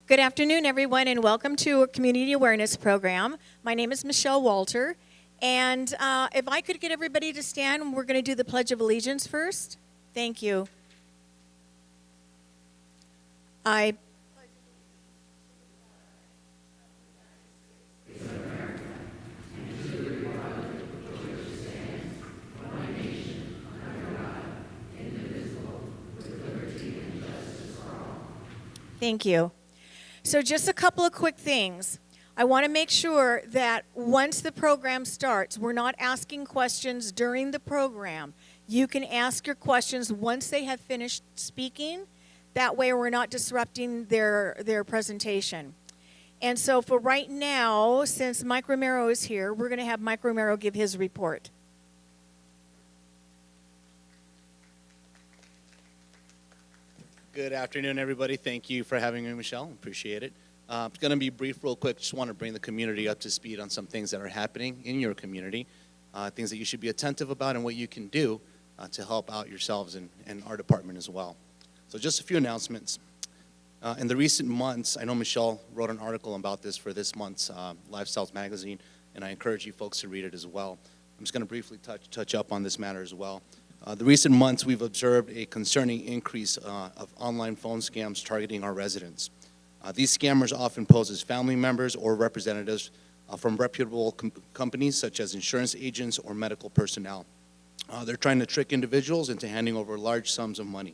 Good afternoon, everyone, and welcome to a community awareness program. My name is Michelle Walter, and if I could get everybody to stand, we're going to do the Pledge of Allegiance first. Thank you. I Thank you. So just a couple of quick things. I want to make sure that once the program starts, we're not asking questions during the program. You can ask your questions once they have finished speaking. That way we're not disrupting their presentation. And so for right now, since Mike Romero is here, we're going to have Mike Romero give his report. Good afternoon, everybody. Thank you for having me, Michelle. Appreciate it. It's going to be brief real quick. Just want to bring the community up to speed on some things that are happening in your community, things that you should be attentive about and what you can do to help out yourselves and our department as well. So just a few announcements. In the recent months, I know Michelle wrote an article about this for this month's Lifestyles magazine, and I encourage you folks to read it as well. I'm just going to briefly touch up on this matter as well. The recent months, we've observed a concerning increase of online phone scams targeting our residents. These scammers often pose as family members or representatives from reputable companies such as insurance agents or medical personnel. They're trying to trick individuals into handing over large sums of money.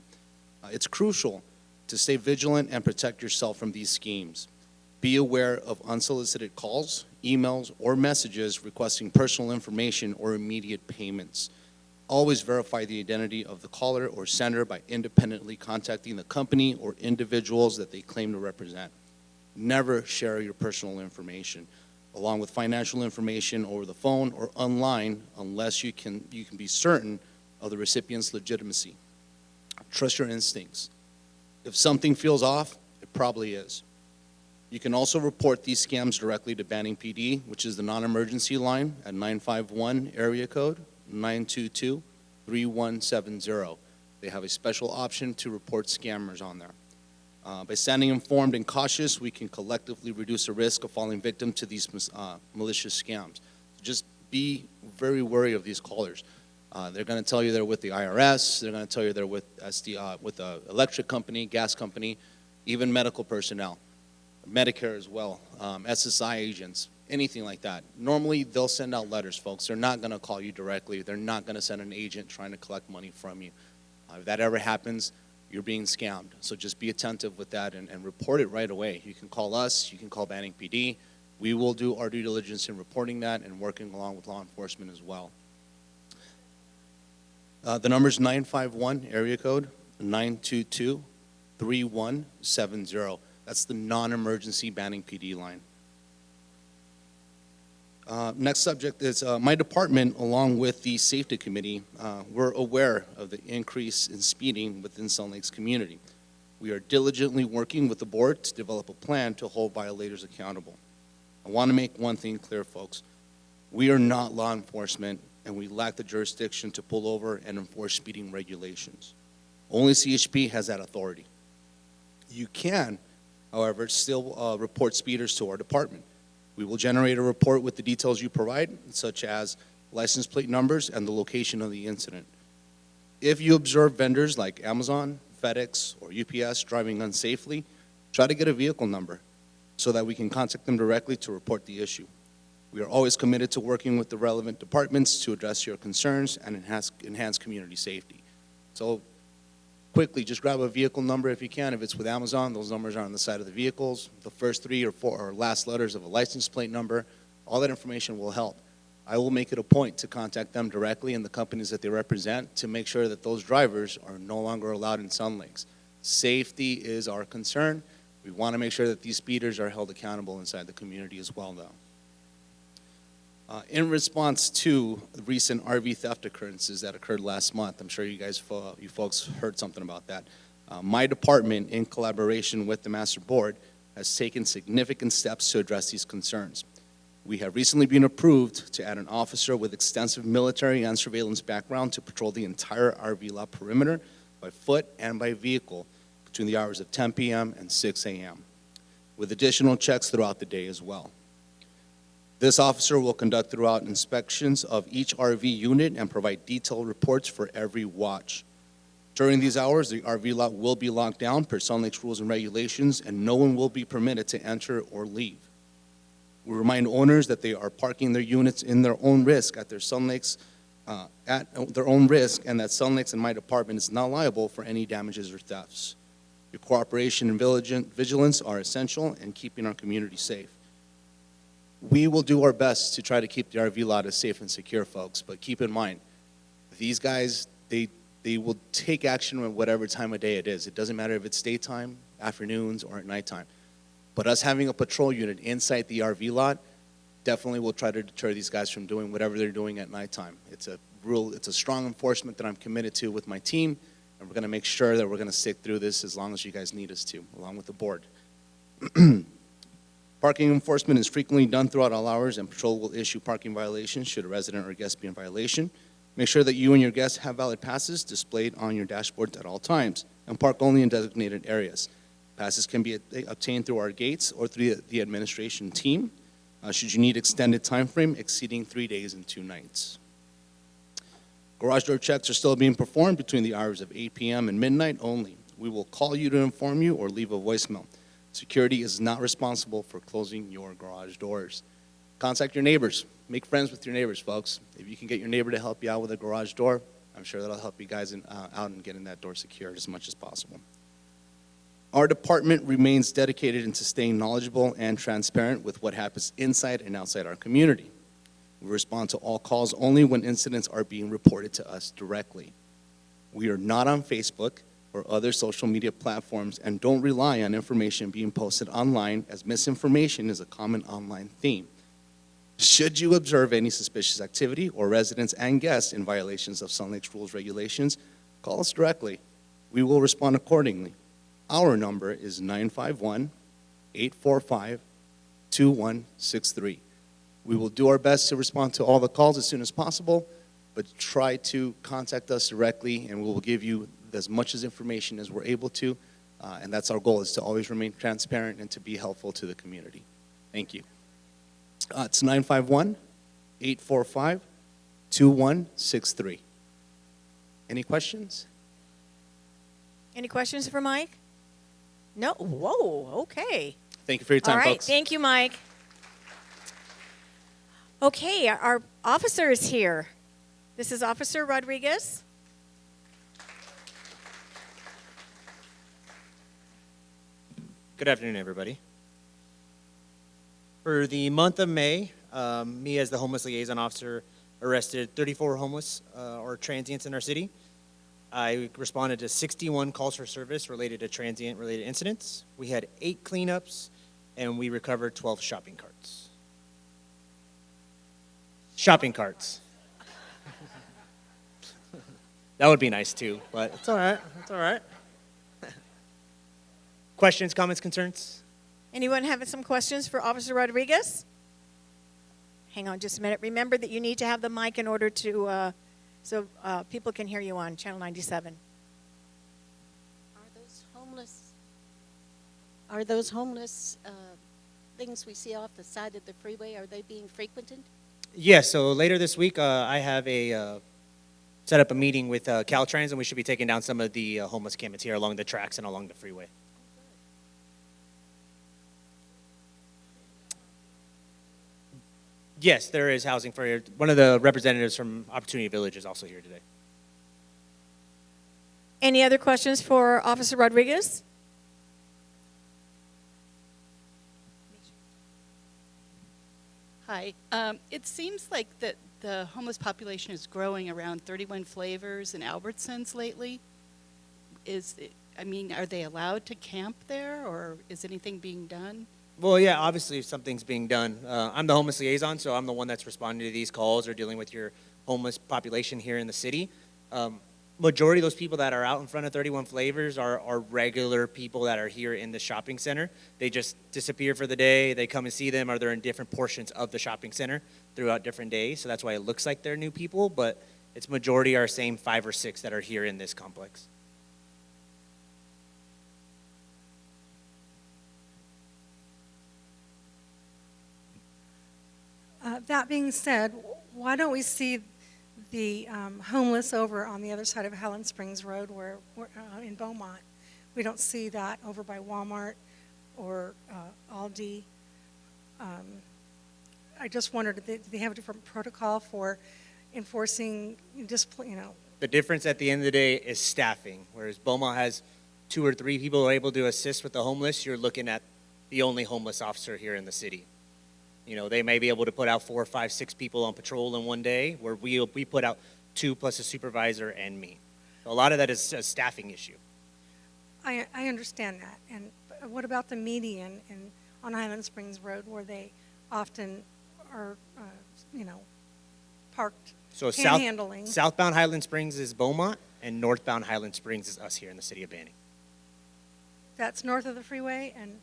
It's crucial to stay vigilant and protect yourself from these schemes. Be aware of unsolicited calls, emails, or messages requesting personal information or immediate payments. Always verify the identity of the caller or sender by independently contacting the company or individuals that they claim to represent. Never share your personal information, along with financial information over the phone or online unless you can be certain of the recipient's legitimacy. Trust your instincts. If something feels off, it probably is. You can also report these scams directly to Banning PD, which is the non-emergency line at 951 area code 922-3170. They have a special option to report scammers on there. By standing informed and cautious, we can collectively reduce the risk of falling victim to these malicious scams. Just be very wary of these callers. They're going to tell you they're with the IRS. They're going to tell you they're with the electric company, gas company, even medical personnel, Medicare as well, SSI agents, anything like that. Normally, they'll send out letters, folks. They're not going to call you directly. They're not going to send an agent trying to collect money from you. If that ever happens, you're being scammed. So just be attentive with that and report it right away. You can call us. You can call Banning PD. We will do our due diligence in reporting that and working along with law enforcement as well. The number is 951, area code 922-3170. That's the non-emergency Banning PD line. Next subject is my department, along with the safety committee, we're aware of the increase in speeding within Sun Lake's community. We are diligently working with the board to develop a plan to hold violators accountable. I want to make one thing clear, folks. We are not law enforcement, and we lack the jurisdiction to pull over and enforce speeding regulations. Only CHP has that authority. You can, however, still report speeders to our department. We will generate a report with the details you provide, such as license plate numbers and the location of the incident. If you observe vendors like Amazon, FedEx, or UPS driving unsafely, try to get a vehicle number so that we can contact them directly to report the issue. We are always committed to working with the relevant departments to address your concerns and enhance community safety. So quickly, just grab a vehicle number if you can. If it's with Amazon, those numbers are on the side of the vehicles. The first 3 or 4 or last letters of a license plate number, all that information will help. I will make it a point to contact them directly and the companies that they represent to make sure that those drivers are no longer allowed in Sun Lakes. Safety is our concern. We want to make sure that these speeders are held accountable inside the community as well, though. In response to the recent RV theft occurrences that occurred last month, I'm sure you folks heard something about that. My department, in collaboration with the Master Board, has taken significant steps to address these concerns. We have recently been approved to add an officer with extensive military and surveillance background to patrol the entire RV lot perimeter by foot and by vehicle between the hours of 10 p.m. and 6 a.m. with additional checks throughout the day as well. This officer will conduct throughout inspections of each RV unit and provide detailed reports for every watch. During these hours, the RV lot will be locked down per Sun Lake's rules and regulations, and no one will be permitted to enter or leave. We remind owners that they are parking their units in their own risk at their Sun Lakes, at their own risk, and that Sun Lakes and my department is not liable for any damages or thefts. Your cooperation and vigilance are essential in keeping our community safe. We will do our best to try to keep the RV lot as safe and secure, folks, but keep in mind, these guys, they will take action at whatever time of day it is. It doesn't matter if it's daytime, afternoons, or at nighttime. But us having a patrol unit inside the RV lot definitely will try to deter these guys from doing whatever they're doing at nighttime. It's a strong enforcement that I'm committed to with my team, and we're going to make sure that we're going to stick through this as long as you guys need us to, along with the board. Parking enforcement is frequently done throughout all hours, and patrol will issue parking violations should a resident or guest be in violation. Make sure that you and your guests have valid passes displayed on your dashboards at all times, and park only in designated areas. Passes can be obtained through our gates or through the administration team, should you need extended time frame exceeding 3 days and 2 nights. Garage door checks are still being performed between the hours of 8 p.m. and midnight only. We will call you to inform you or leave a voicemail. Security is not responsible for closing your garage doors. Contact your neighbors. Make friends with your neighbors, folks. If you can get your neighbor to help you out with a garage door, I'm sure that'll help you guys out in getting that door secured as much as possible. Our department remains dedicated into staying knowledgeable and transparent with what happens inside and outside our community. We respond to all calls only when incidents are being reported to us directly. We are not on Facebook or other social media platforms and don't rely on information being posted online, as misinformation is a common online theme. Should you observe any suspicious activity or residents and guests in violations of Sun Lake's rules regulations, call us directly. We will respond accordingly. Our number is 951-845-2163. We will do our best to respond to all the calls as soon as possible, but try to contact us directly, and we will give you as much information as we're able to, and that's our goal, is to always remain transparent and to be helpful to the community. Thank you. It's 951-845-2163. Any questions? Any questions for Mike? No? Whoa, okay. Thank you for your time, All right, folks. thank you, Mike. Okay, our officer is here. This is Officer Rodriguez. Good afternoon, everybody. For the month of May, me as the homeless liaison officer arrested 34 homeless or transients in our city. I responded to 61 calls for service related to transient-related incidents. We had 8 cleanups, and we recovered 12 shopping carts. Shopping carts. That would be nice, too, but it's all right. It's all right. Questions, comments, concerns? Anyone having some questions for Officer Rodriguez? Hang on just a minute. Remember that you need to have the mic in order to, so people can hear you on Channel 97. Are those homeless things we see off the side of the freeway, are they being frequented? Yes, so later this week, I have set up a meeting with Caltrans, and we should be taking down some of the homeless campers here along the tracks and along the freeway. Yes, there is housing for you. One of the representatives from Opportunity Village is also here today. Any other questions for Officer Rodriguez? Hi. It seems like that the homeless population is growing around 31 Flavors and Albertsons lately. Are they allowed to camp there, or is anything being done? Well, yeah, obviously something's being done. I'm the homeless liaison, so I'm the one that's responding to these calls or dealing with your homeless population here in the city. Majority of those people that are out in front of 31 Flavors are regular people that are here in the shopping center. They just disappear for the day. They come and see them, or they're in different portions of the shopping center throughout different days. So that's why it looks like they're new people, but it's majority our same 5 or 6 that are here in this complex. That being said, why don't we see the homeless over on the other side of Highland Springs Road in Beaumont? We don't see that over by Walmart or Aldi. I just wondered, do they have a different protocol for enforcing discipline, The difference at the end of the day is staffing. Whereas Beaumont has 2 or 3 people who are able to assist with the homeless, you're looking at the only homeless officer here in the city. They may be able to put out 4, 5, 6 people on patrol in one day, where we put out 2 plus a supervisor and me. So a lot of that is a staffing issue. I understand that. And what about the median on Highland Springs Road where they often are, parked So panhandling? southbound Highland Springs is Beaumont, and northbound Highland Springs is us here in the city of Banning. That's north of the freeway and,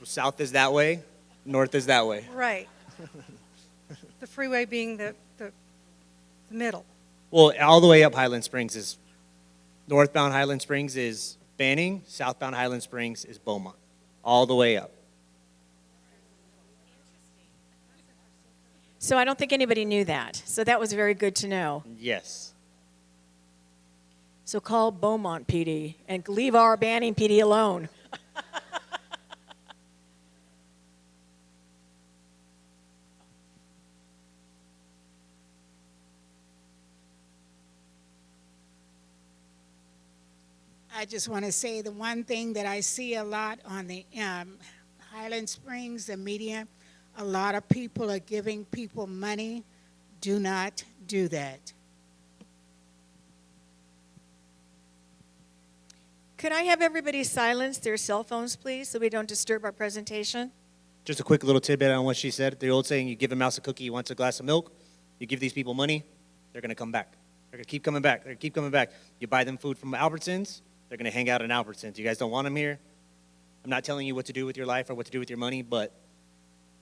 South is that way, north is that way. right. The freeway being the middle. Well, all the way up Highland Springs is, northbound Highland Springs is Banning, southbound Highland Springs is Beaumont, all the way up. So I don't think anybody knew that. So that was very good to know. Yes. So call Beaumont PD and leave our Banning PD alone. I just want to say the one thing that I see a lot on the Highland Springs, the media, a lot of people are giving people money. Do not do that. Could I have everybody silence their cell phones, please, so we don't disturb our presentation? Just a quick little tidbit on what she said. The old saying, you give a mouse a cookie, he wants a glass of milk. You give these people money, they're going to come back. They're going to keep coming back. They're going to keep coming back. You buy them food from Albertsons, they're going to hang out in Albertsons. You guys don't want them here? I'm not telling you what to do with your life or what to do with your money, but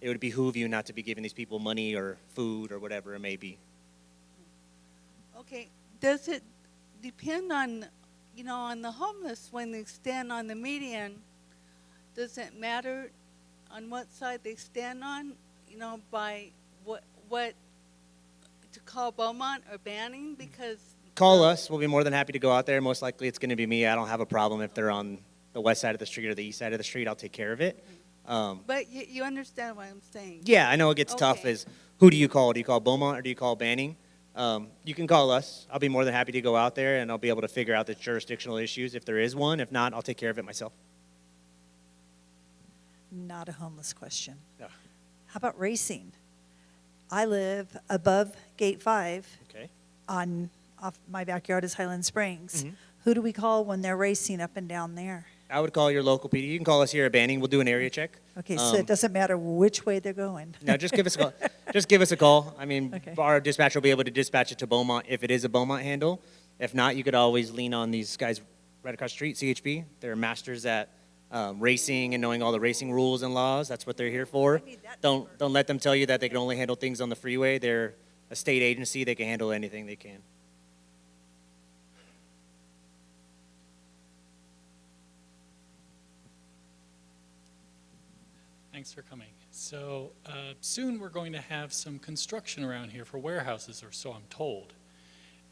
it would behoove you not to be giving these people money or food or whatever it may be. Okay, does it depend on, on the homeless when they stand on the median? Does it matter on what side they stand on, by what to call Beaumont or Banning? Because Call us. We'll be more than happy to go out there. Most likely it's going to be me. I don't have a problem if they're on the west side of the street or the east side of the street. I'll take care of it. but you understand what I'm saying? Yeah, I know it gets tough. Okay. Is who do you call? Do you call Beaumont or do you call Banning? You can call us. I'll be more than happy to go out there, and I'll be able to figure out the jurisdictional issues if there is one. If not, I'll take care of it myself. Not a homeless question. Yeah. How about racing? I live above Gate 5 Okay. off my backyard is Highland Springs. Mhm. Who do we call when they're racing up and down there? I would call your local PD. You can call us here at Banning. We'll do an area check. Okay, so it doesn't matter which way they're going. No, just give us a call. Just give us a call. I mean, Okay. our dispatcher will be able to dispatch it to Beaumont if it is a Beaumont handle. If not, you could always lean on these guys right across the street, CHP. They're masters at racing and knowing all the racing rules and laws. That's what they're here for. Don't let them tell you that they can only handle things on the freeway. They're a state agency. They can handle anything they can. Thanks for coming. So soon we're going to have some construction around here for warehouses, or so I'm told.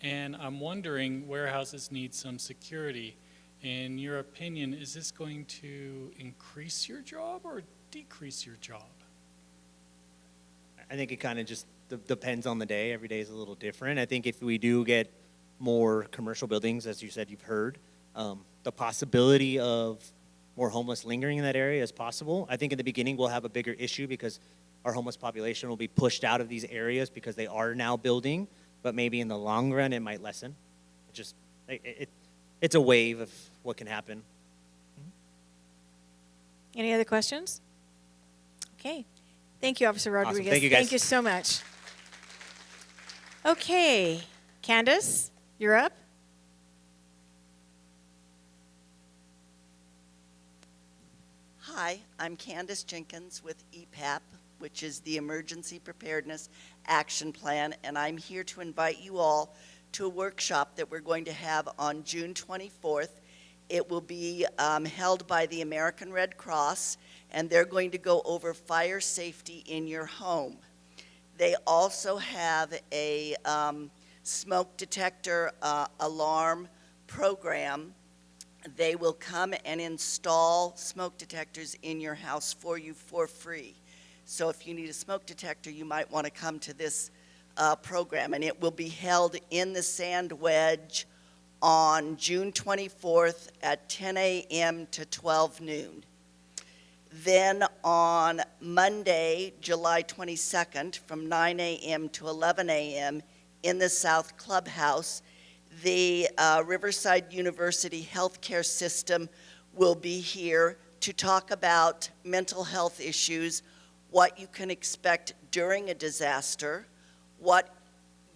And I'm wondering, warehouses need some security. In your opinion, is this going to increase your job or decrease your job? I think it kind of just depends on the day. Every day is a little different. I think if we do get more commercial buildings, as you said, you've heard, the possibility of more homeless lingering in that area is possible. I think in the beginning we'll have a bigger issue because our homeless population will be pushed out of these areas because they are now building, but maybe in the long run it might lessen. It's a wave of what can happen. Any other questions? Okay. Thank you, Officer Awesome. Rodriguez. Thank you, guys. Thank you so much. Okay. Candace, you're up. Hi, I'm Candace Jenkins with EPAP, which is the Emergency Preparedness Action Plan, and I'm here to invite you all to a workshop that we're going to have on June 24th It will be held by the American Red Cross, and they're going to go over fire safety in your home. They also have a smoke detector alarm program. They will come and install smoke detectors in your house for you for free. So if you need a smoke detector, you might want to come to this program, and it will be held in the Sand Wedge on June 24th at 10 a.m. to 12 noon. Then on Monday, July 22nd, from 9 a.m. to 11 a.m. in the South Clubhouse, the Riverside University Healthcare System will be here to talk about mental health issues, what you can expect during a disaster, what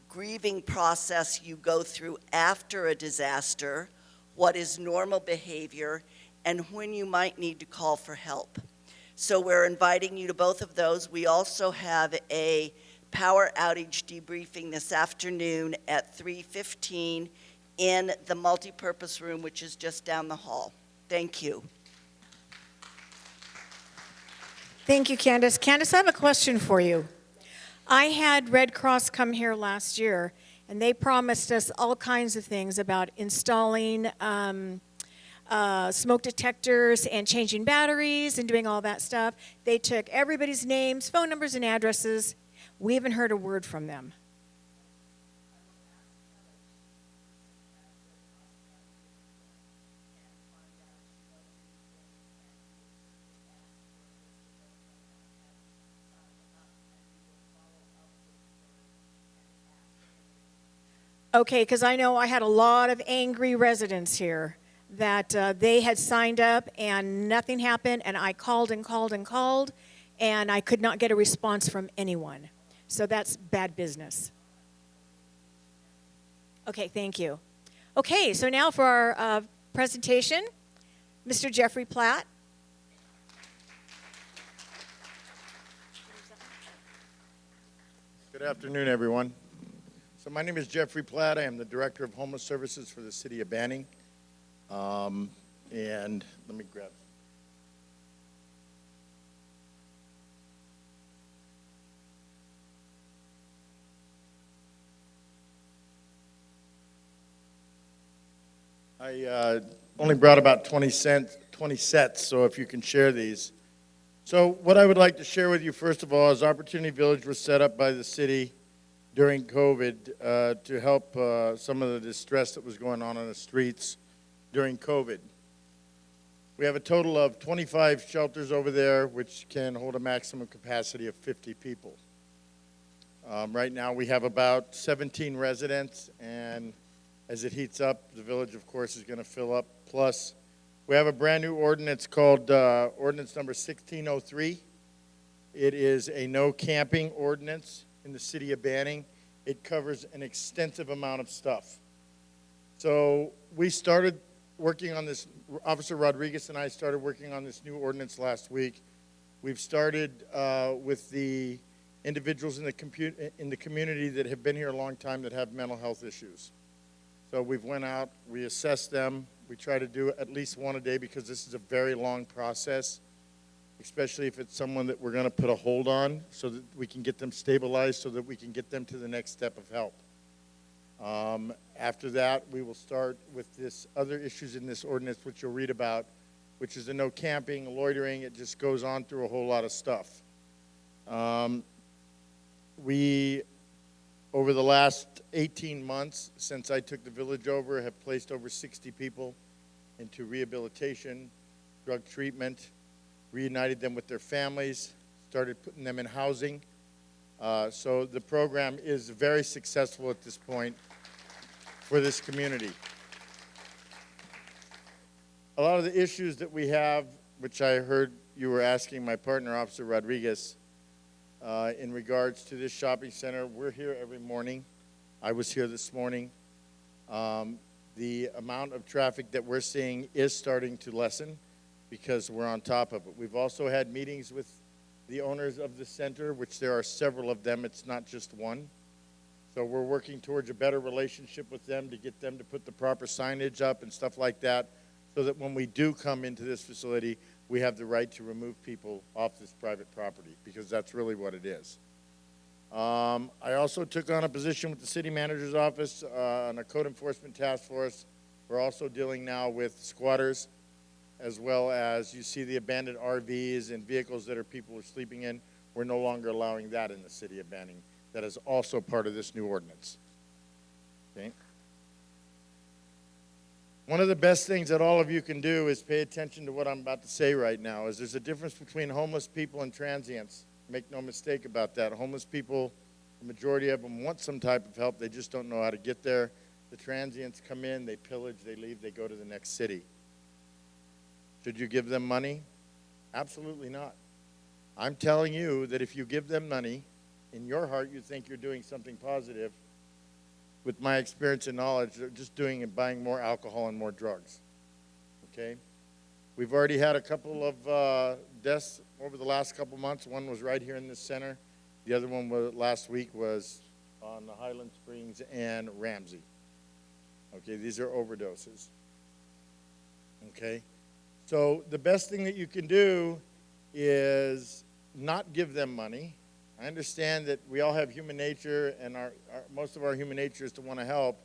grieving process you go through after a disaster, what is normal behavior, and when you might need to call for help. So we're inviting you to both of those. We also have a power outage debriefing this afternoon at 3:15 in the multipurpose room, which is just down the hall. Thank you. Thank you, Candace. Candace, I have a question for you. I had Red Cross come here last year, and they promised us all kinds of things about installing smoke detectors and changing batteries and doing all that stuff. They took everybody's names, phone numbers, and addresses. We haven't heard a word from them. Okay, because I know I had a lot of angry residents here that they had signed up and nothing happened, and I called and called and called, and I could not get a response from anyone. So that's bad business. Okay, thank you. Okay, so now for our presentation, Mr. Jeffrey Platt. Good afternoon, everyone. So my name is Jeffrey Platt. I am the Director of Homeless Services for the City of Banning. And let me grab. I only brought about 20 sets, so if you can share these. So what I would like to share with you, first of all, is Opportunity Village was set up by the city during COVID to help some of the distress that was going on the streets during COVID. We have a total of 25 shelters over there, which can hold a maximum capacity of 50 people. Right now we have about 17 residents, and as it heats up, the village, of course, is going to fill up. Plus, we have a brand new ordinance called Ordinance Number 1603. It is a no camping ordinance in the city of Banning. It covers an extensive amount of stuff. So we started working on this, Officer Rodriguez and I started working on this new ordinance last week. We've started with the individuals in the community that have been here a long time that have mental health issues. So we've went out, we assessed them. We try to do at least one a day because this is a very long process, especially if it's someone that we're going to put a hold on so that we can get them stabilized so that we can get them to the next step of help. After that, we will start with this other issues in this ordinance, which you'll read about, which is the no camping, loitering. It just goes on through a whole lot of stuff. We, over the last 18 months, since I took the village over, have placed over 60 people into rehabilitation, drug treatment, reunited them with their families, started putting them in housing. So the program is very successful at this point for this community. A lot of the issues that we have, which I heard you were asking my partner, Officer Rodriguez, in regards to this shopping center, we're here every morning. I was here this morning. The amount of traffic that we're seeing is starting to lessen because we're on top of it. We've also had meetings with the owners of the center, which there are several of them. It's not just one. So we're working towards a better relationship with them to get them to put the proper signage up and stuff like that so that when we do come into this facility, we have the right to remove people off this private property, because that's really what it is. I also took on a position with the city manager's office on a code enforcement task force. We're also dealing now with squatters, as well as you see the abandoned RVs and vehicles that people are sleeping in. We're no longer allowing that in the city of Banning. That is also part of this new ordinance. Okay. One of the best things that all of you can do is pay attention to what I'm about to say right now. Is there's a difference between homeless people and transients. Make no mistake about that. Homeless people, the majority of them want some type of help. They just don't know how to get there. The transients come in, they pillage, they leave, they go to the next city. Should you give them money? Absolutely not. I'm telling you that if you give them money, in your heart you think you're doing something positive. With my experience and knowledge, they're just doing and buying more alcohol and more drugs. Okay? We've already had a couple of deaths over the last couple months. One was right here in this center. The other one was last week was on the Highland Springs and Ramsey. Okay, these are overdoses. Okay? So the best thing that you can do is not give them money. I understand that we all have human nature, and most of our human nature is to want to help,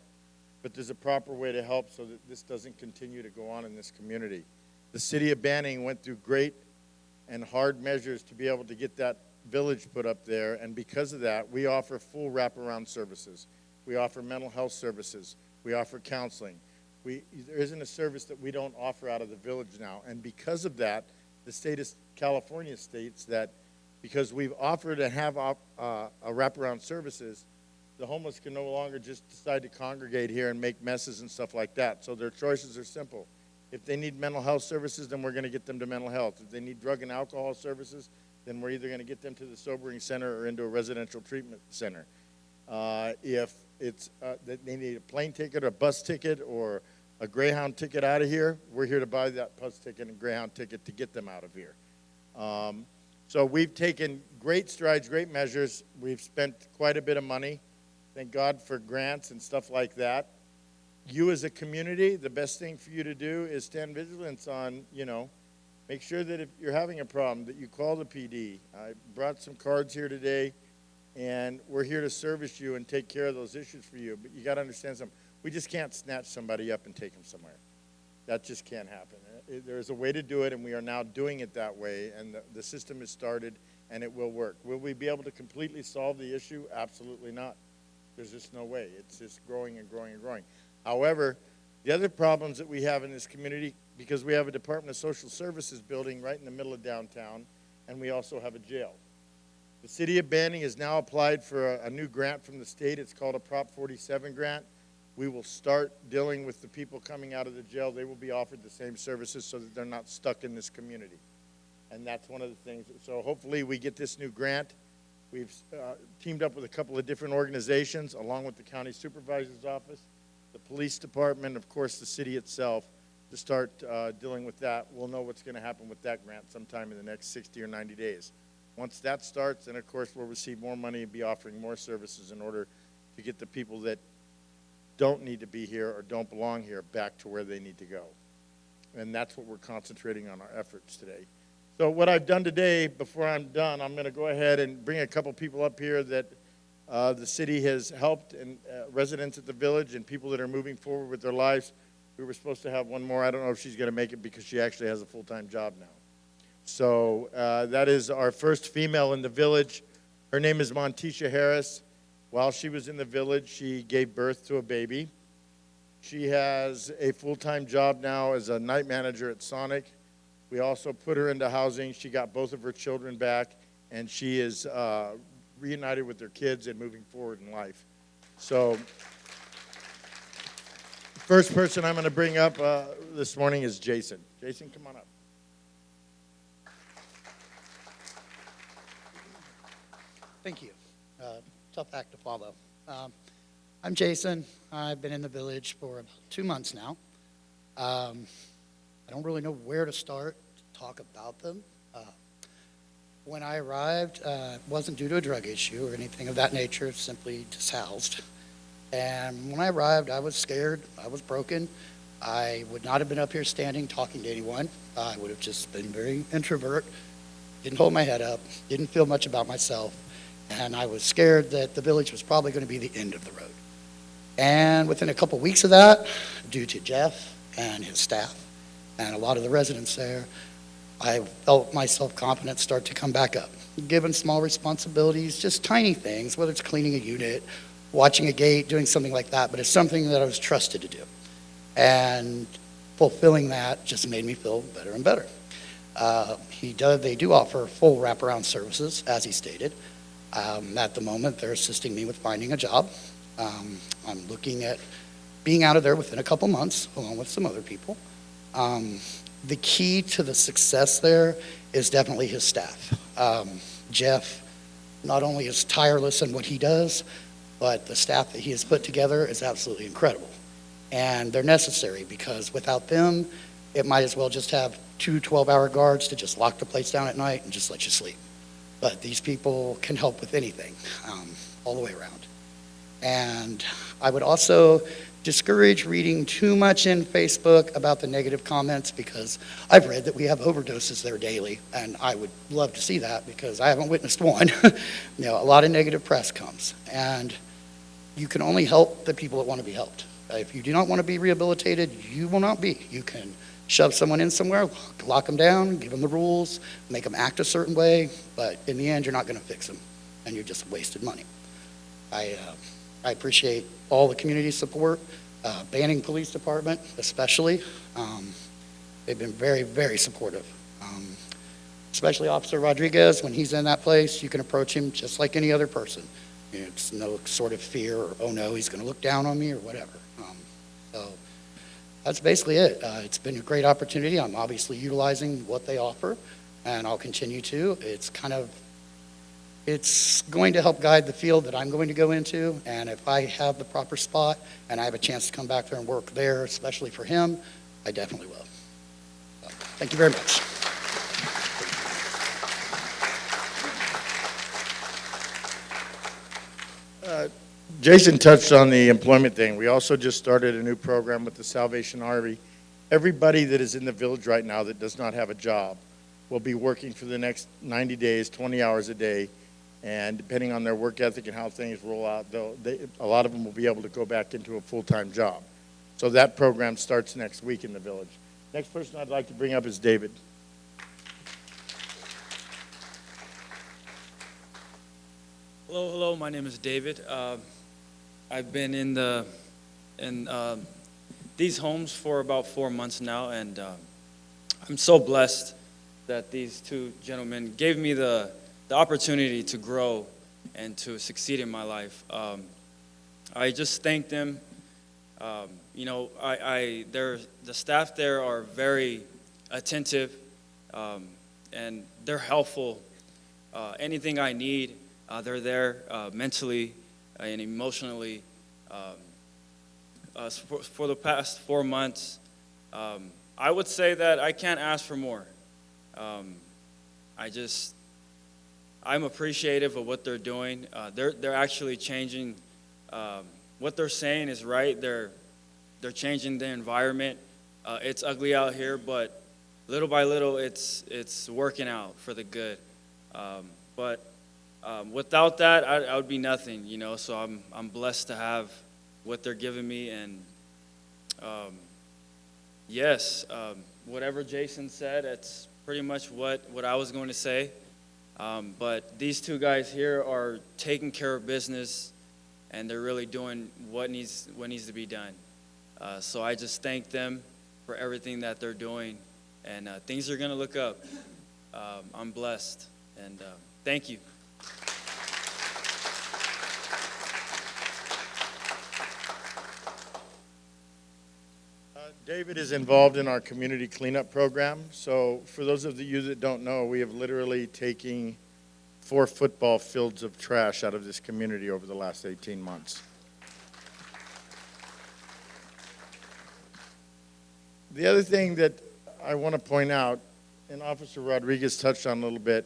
but there's a proper way to help so that this doesn't continue to go on in this community. The city of Banning went through great and hard measures to be able to get that village put up there, and because of that, we offer full wraparound services. We offer mental health services. We offer counseling. There isn't a service that we don't offer out of the village now, and because of that, the state of California states that because we've offered and have a wraparound services, the homeless can no longer just decide to congregate here and make messes and stuff like that. So their choices are simple. If they need mental health services, then we're going to get them to mental health. If they need drug and alcohol services, then we're either going to get them to the sobering center or into a residential treatment center. If it's they need a plane ticket, a bus ticket, or a Greyhound ticket out of here, we're here to buy that bus ticket and Greyhound ticket to get them out of here. So we've taken great strides, great measures. We've spent quite a bit of money. Thank God for grants and stuff like that. You as a community, the best thing for you to do is stand vigilance on, make sure that if you're having a problem, that you call the PD. I brought some cards here today, and we're here to service you and take care of those issues for you. But you got to understand something. We just can't snatch somebody up and take them somewhere. That just can't happen. There's a way to do it, and we are now doing it that way, and the system has started, and it will work. Will we be able to completely solve the issue? Absolutely not. There's just no way. It's just growing and growing and growing. However, the other problems that we have in this community, because we have a Department of Social Services building right in the middle of downtown, and we also have a jail. The city of Banning has now applied for a new grant from the state. It's called a Prop 47 grant. We will start dealing with the people coming out of the jail. They will be offered the same services so that they're not stuck in this community. And that's one of the things. So hopefully we get this new grant. We've teamed up with a couple of different organizations, along with the county supervisor's office, the police department, of course, the city itself, to start dealing with that. We'll know what's going to happen with that grant sometime in the next 60 or 90 days. Once that starts, then, of course, we'll receive more money and be offering more services in order to get the people that don't need to be here or don't belong here back to where they need to go. And that's what we're concentrating on our efforts today. So what I've done today, before I'm done, I'm going to go ahead and bring a couple people up here that the city has helped, and residents at the village and people that are moving forward with their lives. We were supposed to have one more. I don't know if she's going to make it because she actually has a full-time job now. So that is our first female in the village. Her name is Montisha Harris. While she was in the village, she gave birth to a baby. She has a full-time job now as a night manager at Sonic. We also put her into housing. She got both of her children back, and she is reunited with their kids and moving forward in life. So first person I'm going to bring up this morning is Jason. Jason, come on up. Thank you. Tough act to follow. I'm Jason. I've been in the village for about 2 months now. I don't really know where to start to talk about them. When I arrived, it wasn't due to a drug issue or anything of that nature, simply just housed. And when I arrived, I was scared. I was broken. I would not have been up here standing talking to anyone. I would have just been very introvert, didn't hold my head up, didn't feel much about myself, and I was scared that the village was probably going to be the end of the road. And within a couple weeks of that, due to Jeff and his staff and a lot of the residents there, I felt my self-confidence start to come back up. Given small responsibilities, just tiny things, whether it's cleaning a unit, watching a gate, doing something like that, but it's something that I was trusted to do. And fulfilling that just made me feel better and better. They do offer full wraparound services, as he stated. At the moment, they're assisting me with finding a job. I'm looking at being out of there within a couple months, along with some other people. The key to the success there is definitely his staff. Jeff not only is tireless in what he does, but the staff that he has put together is absolutely incredible. And they're necessary because without them, it might as well just have 2 12-hour guards to just lock the place down at night and just let you sleep. But these people can help with anything, all the way around. And I would also discourage reading too much in Facebook about the negative comments because I've read that we have overdoses there daily, and I would love to see that because I haven't witnessed one. A lot of negative press comes, and you can only help the people that want to be helped. If you do not want to be rehabilitated, you will not be. You can shove someone in somewhere, lock them down, give them the rules, make them act a certain way, but in the end, you're not going to fix them, and you're just wasted money. I appreciate all the community support, Banning Police Department especially. They've been very, very supportive. Especially Officer Rodriguez, when he's in that place, you can approach him just like any other person. It's no sort of fear or, oh no, he's going to look down on me or whatever. So that's basically it. It's been a great opportunity. I'm obviously utilizing what they offer, and I'll continue to. It's going to help guide the field that I'm going to go into, and if I have the proper spot and I have a chance to come back there and work there, especially for him, I definitely will. So, thank you very much. Jason touched on the employment thing. We also just started a new program with the Salvation Army. Everybody that is in the village right now that does not have a job will be working for the next 90 days, 20 hours a day. And depending on their work ethic and how things roll out, a lot of them will be able to go back into a full-time job. So that program starts next week in the village. Next person I'd like to bring up is David. Hello, my name is David. I've been in these homes for about 4 months now, and I'm so blessed that these two gentlemen gave me the opportunity to grow and to succeed in my life. I just thank them. The staff there are very attentive, and they're helpful. Anything I need, they're there mentally and emotionally. For the past 4 months, I would say that I can't ask for more. I'm appreciative of what they're doing. They're actually changing. What they're saying is right. They're changing the environment. It's ugly out here, but little by little, it's working out for the good. But without that, I would be nothing, So I'm blessed to have what they're giving me, and yes, whatever Jason said, it's pretty much what I was going to say. But these two guys here are taking care of business, and they're really doing what needs to be done. So I just thank them for everything that they're doing, and things are going to look up. I'm blessed, and thank you. David is involved in our community cleanup program. So for those of you that don't know, we have literally taken 4 football fields of trash out of this community over the last 18 months. The other thing that I want to point out, and Officer Rodriguez touched on a little bit,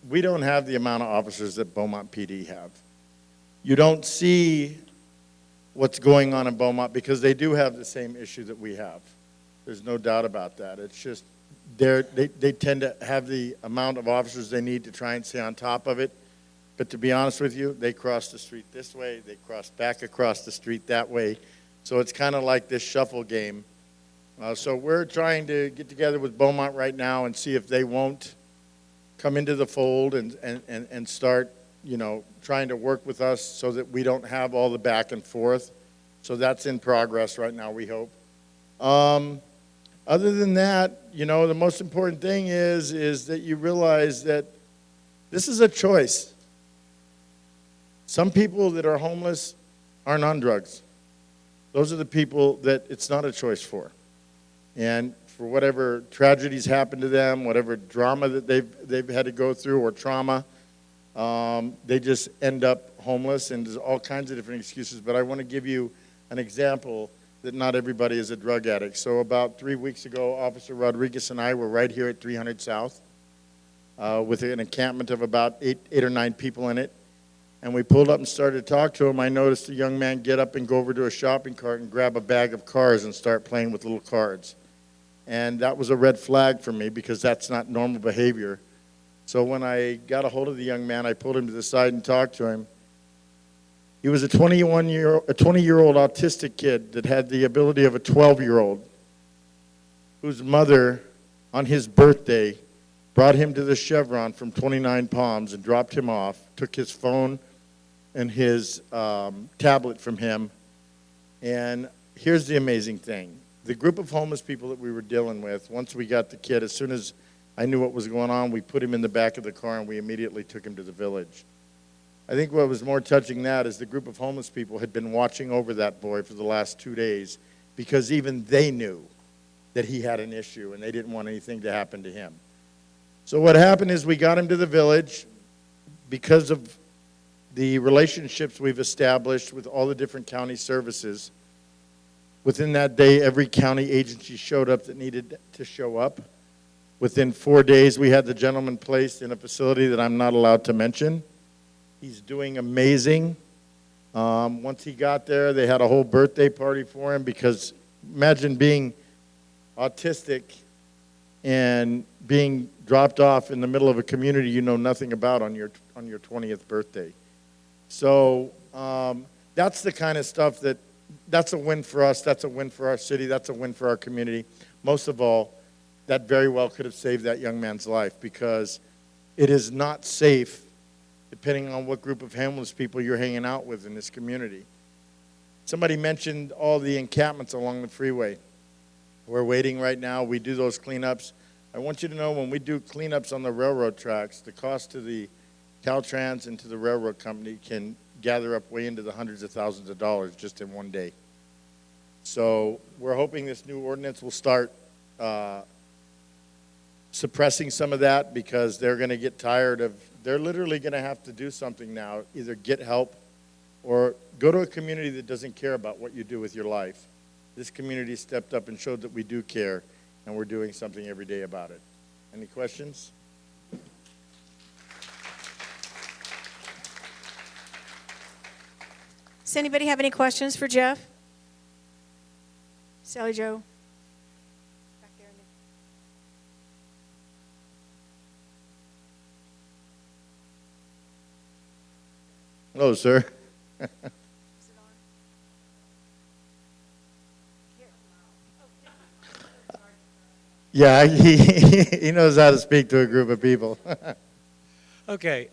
we don't have the amount of officers that Beaumont PD have. You don't see what's going on in Beaumont, because they do have the same issue that we have. There's no doubt about that. It's just they tend to have the amount of officers they need to try and stay on top of it. But to be honest with you, they cross the street this way, they cross back across the street that way. So it's kind of like this shuffle game. So we're trying to get together with Beaumont right now and see if they won't come into the fold and start, trying to work with us so that we don't have all the back and forth. So that's in progress right now, we hope. Other than that, the most important thing is that you realize that this is a choice. Some people that are homeless aren't on drugs. Those are the people that it's not a choice for. And for whatever tragedies happen to them, whatever drama that they've had to go through or trauma, they just end up homeless, and there's all kinds of different excuses. But I want to give you an example that not everybody is a drug addict. So about 3 weeks ago, Officer Rodriguez and I were right here at 300 South with an encampment of about eight or nine people in it. And we pulled up and started to talk to him. I noticed a young man get up and go over to a shopping cart and grab a bag of cards and start playing with little cards. And that was a red flag for me because that's not normal behavior. So when I got a hold of the young man, I pulled him to the side and talked to him. He was a 20-year-old autistic kid that had the ability of a 12-year-old, whose mother, on his birthday, brought him to the Chevron from 29 Palms and dropped him off, took his phone and his tablet from him. And here's the amazing thing. The group of homeless people that we were dealing with, once we got the kid, as soon as I knew what was going on, we put him in the back of the car and we immediately took him to the village. I think what was more touching that is the group of homeless people had been watching over that boy for the last 2 days because even they knew that he had an issue and they didn't want anything to happen to him. So what happened is we got him to the village because of the relationships we've established with all the different county services. Within that day, every county agency showed up that needed to show up. Within 4 days, we had the gentleman placed in a facility that I'm not allowed to mention. He's doing amazing. Once he got there, they had a whole birthday party for him because imagine being autistic and being dropped off in the middle of a community you know nothing about on your 20th birthday. So that's the kind of stuff that's a win for us, that's a win for our city, that's a win for our community. Most of all, that very well could have saved that young man's life because it is not safe depending on what group of homeless people you're hanging out with in this community. Somebody mentioned all the encampments along the freeway. We're waiting right now. We do those cleanups. I want you to know when we do cleanups on the railroad tracks, the cost to the Caltrans and to the railroad company can gather up way into the hundreds of thousands of dollars just in one day. So we're hoping this new ordinance will start suppressing some of that because they're going to get tired of, they're literally going to have to do something now, either get help or go to a community that doesn't care about what you do with your life. This community stepped up and showed that we do care, and we're doing something every day about it. Any questions? Does anybody have any questions for Jeff? Sally Jo? Back there in the- Hello, sir. Yeah, he knows how to speak to a group of people. Okay.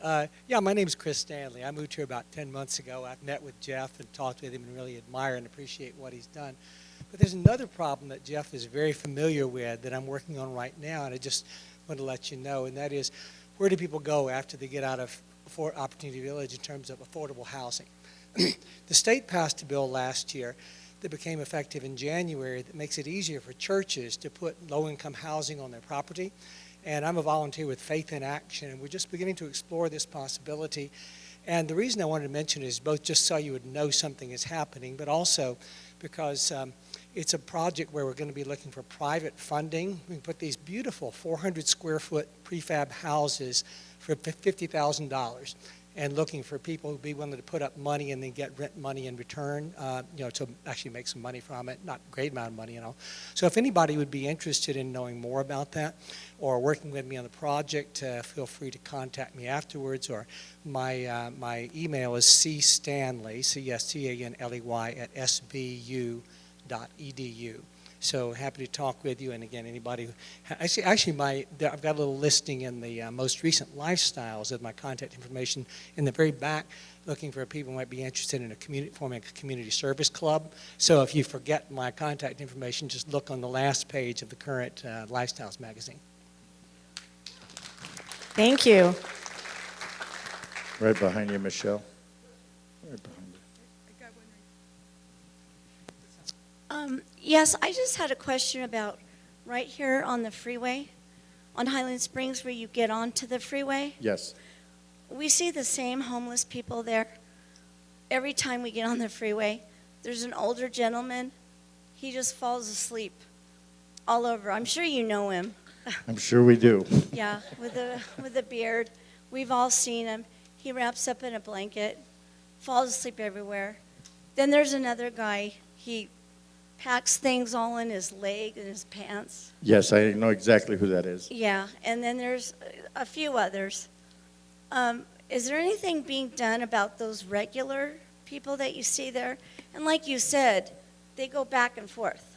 Yeah, my name's Chris Stanley. I moved here about 10 months ago. I've met with Jeff and talked with him and really admire and appreciate what he's done. But there's another problem that Jeff is very familiar with that I'm working on right now, and I just want to let you know, and that is where do people go after they get out of Opportunity Village in terms of affordable housing? The state passed a bill last year that became effective in January that makes it easier for churches to put low-income housing on their property. And I'm a volunteer with Faith in Action, and we're just beginning to explore this possibility. And the reason I wanted to mention it is both just so you would know something is happening, but also because it's a project where we're going to be looking for private funding. We can put these beautiful 400 square foot prefab houses for $50,000. and looking for people who'd be willing to put up money and then get rent money in return, to actually make some money from it. Not a great amount of money, So if anybody would be interested in knowing more about that or working with me on the project, feel free to contact me afterwards. Or my email is cstanley, CSTANLEY, at svu.edu. So happy to talk with you. And again, anybody, actually, I've got a little listing in the most recent lifestyles of my contact information in the very back, looking for people who might be interested in forming a community service club. So if you forget my contact information, just look on the last page of the current Lifestyles magazine. Thank you. Right behind you, Michelle. Right behind you. Yes, I just had a question about right here on the freeway, on Highland Springs, where you get onto the freeway. Yes. We see the same homeless people there. Every time we get on the freeway, there's an older gentleman. He just falls asleep all over. I'm sure you know him. I'm sure we do. Yeah, with a beard. We've all seen him. He wraps up in a blanket, falls asleep everywhere. Then there's another guy. He packs things all in his leg and his pants. Yes, I know exactly who that is. Yeah, and then there's a few others. Is there anything being done about those regular people that you see there? And like you said, they go back and forth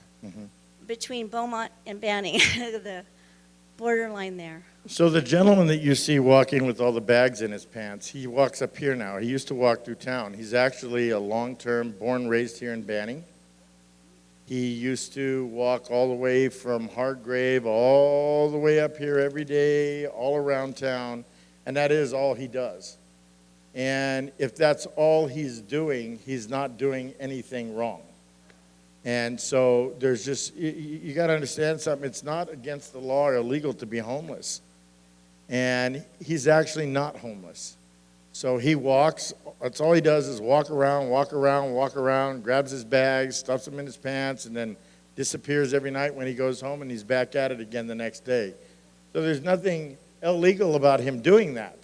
between Beaumont and Banning, the borderline there. So the gentleman that you see walking with all the bags in his pants, he walks up here now. He used to walk through town. He's actually a long-term, born, raised here in Banning. He used to walk all the way from Hargrave all the way up here every day, all around town, and that is all he does. And if that's all he's doing, he's not doing anything wrong. And so there's just, you got to understand something. It's not against the law or illegal to be homeless. And he's actually not homeless. So he walks, that's all he does is walk around, grabs his bags, stuffs them in his pants, and then disappears every night when he goes home, and he's back at it again the next day. So there's nothing illegal about him doing that.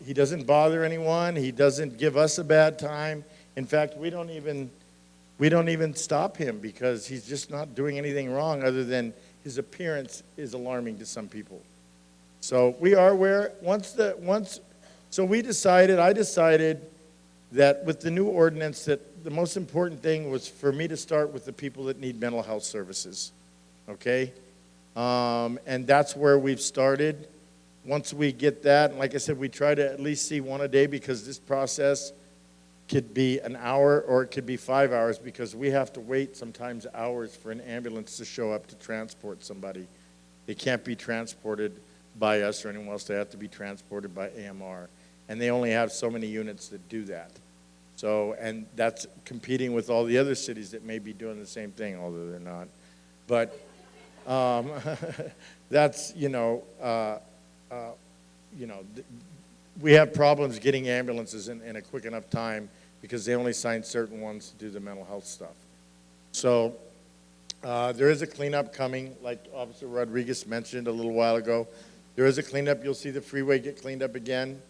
He doesn't bother anyone. He doesn't give us a bad time. In fact, we don't even stop him because he's just not doing anything wrong other than his appearance is alarming to some people. So we are aware, so I decided that with the new ordinance that the most important thing was for me to start with the people that need mental health services, okay? And that's where we've started. Once we get that, and like I said, we try to at least see one a day because this process could be an hour or it could be 5 hours because we have to wait sometimes hours for an ambulance to show up to transport somebody. They can't be transported by us or anyone else. They have to be transported by AMR. And they only have so many units that do that. So, and that's competing with all the other cities that may be doing the same thing, although they're not. But that's, we have problems getting ambulances in a quick enough time because they only sign certain ones to do the mental health stuff. So there is a cleanup coming, like Officer Rodriguez mentioned a little while ago. There is a cleanup. You'll see the freeway get cleaned up again.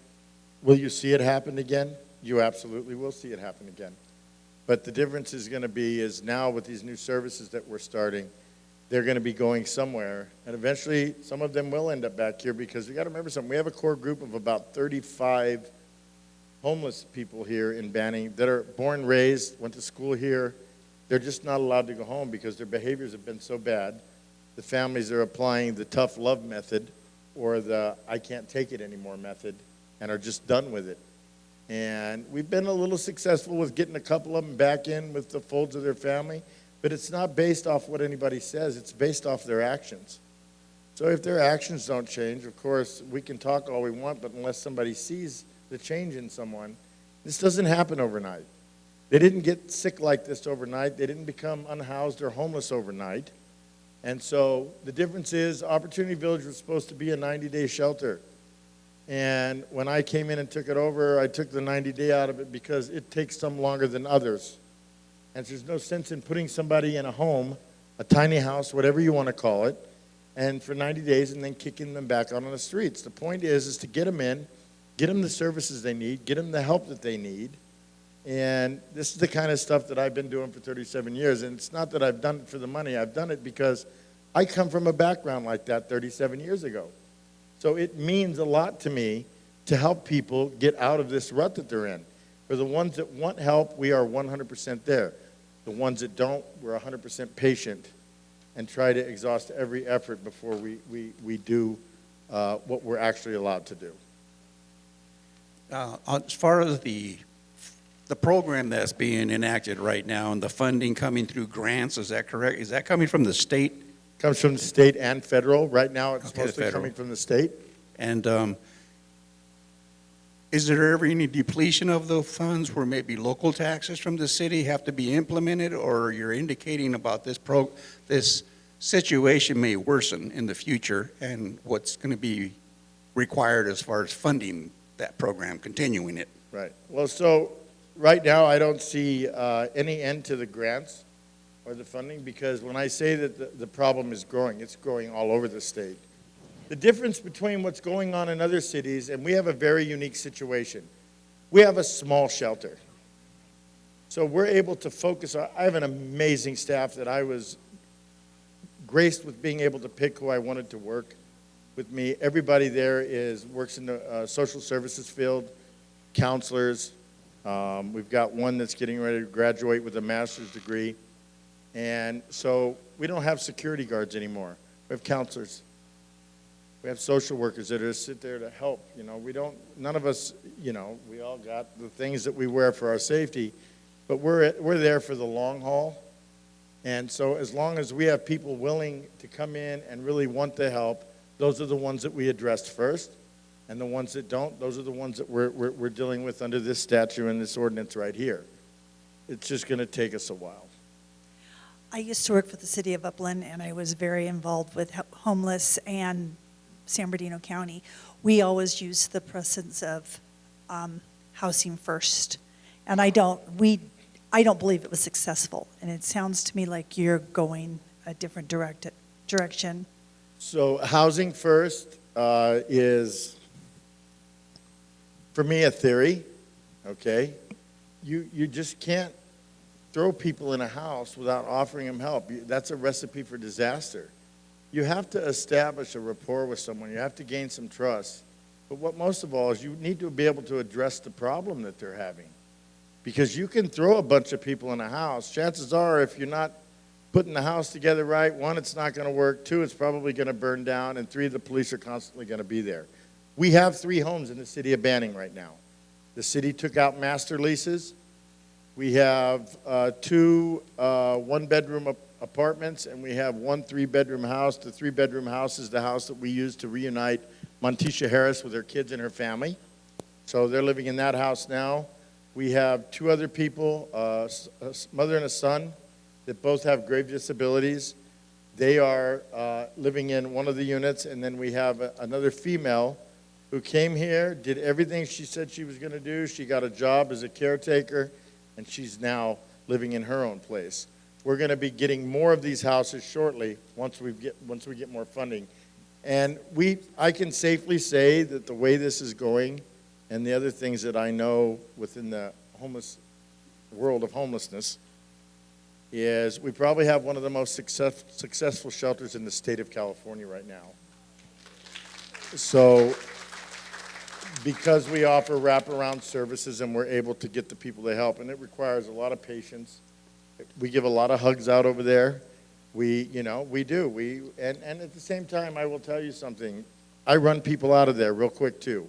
Will you see it happen again? You absolutely will see it happen again. But the difference is going to be is now with these new services that we're starting, they're going to be going somewhere. And eventually, some of them will end up back here because we got to remember something. We have a core group of about 35 homeless people here in Banning that are born, raised, went to school here. They're just not allowed to go home because their behaviors have been so bad. The families are applying the tough love method or the I can't take it anymore method and are just done with it. And we've been a little successful with getting a couple of them back in with the folds of their family, but it's not based off what anybody says. It's based off their actions. So if their actions don't change, of course, we can talk all we want, but unless somebody sees the change in someone, this doesn't happen overnight. They didn't get sick like this overnight. They didn't become unhoused or homeless overnight. And so the difference is Opportunity Village was supposed to be a 90-day shelter. And when I came in and took it over, I took the 90-day out of it because it takes some longer than others. And there's no sense in putting somebody in a home, a tiny house, whatever you want to call it, and for 90 days and then kicking them back out on the streets. The point is to get them in, get them the services they need, get them the help that they need. And this is the kind of stuff that I've been doing for 37 years. And it's not that I've done it for the money. I've done it because I come from a background like that 37 years ago. So it means a lot to me to help people get out of this rut that they're in. For the ones that want help, we are 100% there. The ones that don't, we're 100% patient and try to exhaust every effort before we do what we're actually allowed to do. As far as the program that's being enacted right now and the funding coming through grants, is that correct? Is that coming from the state? Comes from the state and federal. Right now it's Okay, mostly federal. coming from the state. And is there ever any depletion of the funds where maybe local taxes from the city have to be implemented, or you're indicating about this situation may worsen in the future and what's going to be required as far as funding that program, continuing it? Right. Well, so right now I don't see any end to the grants or the funding, because when I say that the problem is growing, it's growing all over the state. The difference between what's going on in other cities, and we have a very unique situation. We have a small shelter. So we're able to focus. I have an amazing staff that I was graced with being able to pick who I wanted to work with me. Everybody there works in the social services field, counselors. We've got one that's getting ready to graduate with a master's degree. And so we don't have security guards anymore. We have counselors. We have social workers that are sit there to help. You know, none of us, you know, we all got the things that we wear for our safety, but we're there for the long haul. And so as long as we have people willing to come in and really want the help, those are the ones that we addressed first. And the ones that don't, those are the ones that we're dealing with under this statute and this ordinance right here. It's just going to take us a while. I used to work for the city of Upland, and I was very involved with homeless and San Bernardino County. We always used the precedence of housing first, and I don't believe it was successful. And it sounds to me like you're going a different direction. So housing first is, for me, a theory. Okay, you just can't throw people in a house without offering them help. That's a recipe for disaster. You have to establish a rapport with someone. You have to gain some trust. But what most of all is you need to be able to address the problem that they're having. Because you can throw a bunch of people in a house. Chances are, if you're not putting the house together right, one, it's not going to work. Two, it's probably going to burn down. And three, the police are constantly going to be there. We have 3 homes in the city of Banning right now. The city took out master leases. We have 2 one-bedroom apartments, and we have 1 3-bedroom house. The 3-bedroom house is the house that we use to reunite Montisha Harris with her kids and her family. So they're living in that house now. We have 2 other people, a mother and a son, that both have grave disabilities. They are living in one of the units, and then we have another female who came here, did everything she said she was going to do. She got a job as a caretaker, and she's now living in her own place. We're going to be getting more of these houses shortly once we get more funding. And I can safely say that the way this is going, and the other things that I know within the world of homelessness, is we probably have one of the most successful shelters in the state of California right now. So, because we offer wraparound services and we're able to get the people to help, and it requires a lot of patience. We give a lot of hugs out over there. We do. And at the same time, I will tell you something. I run people out of there real quick too,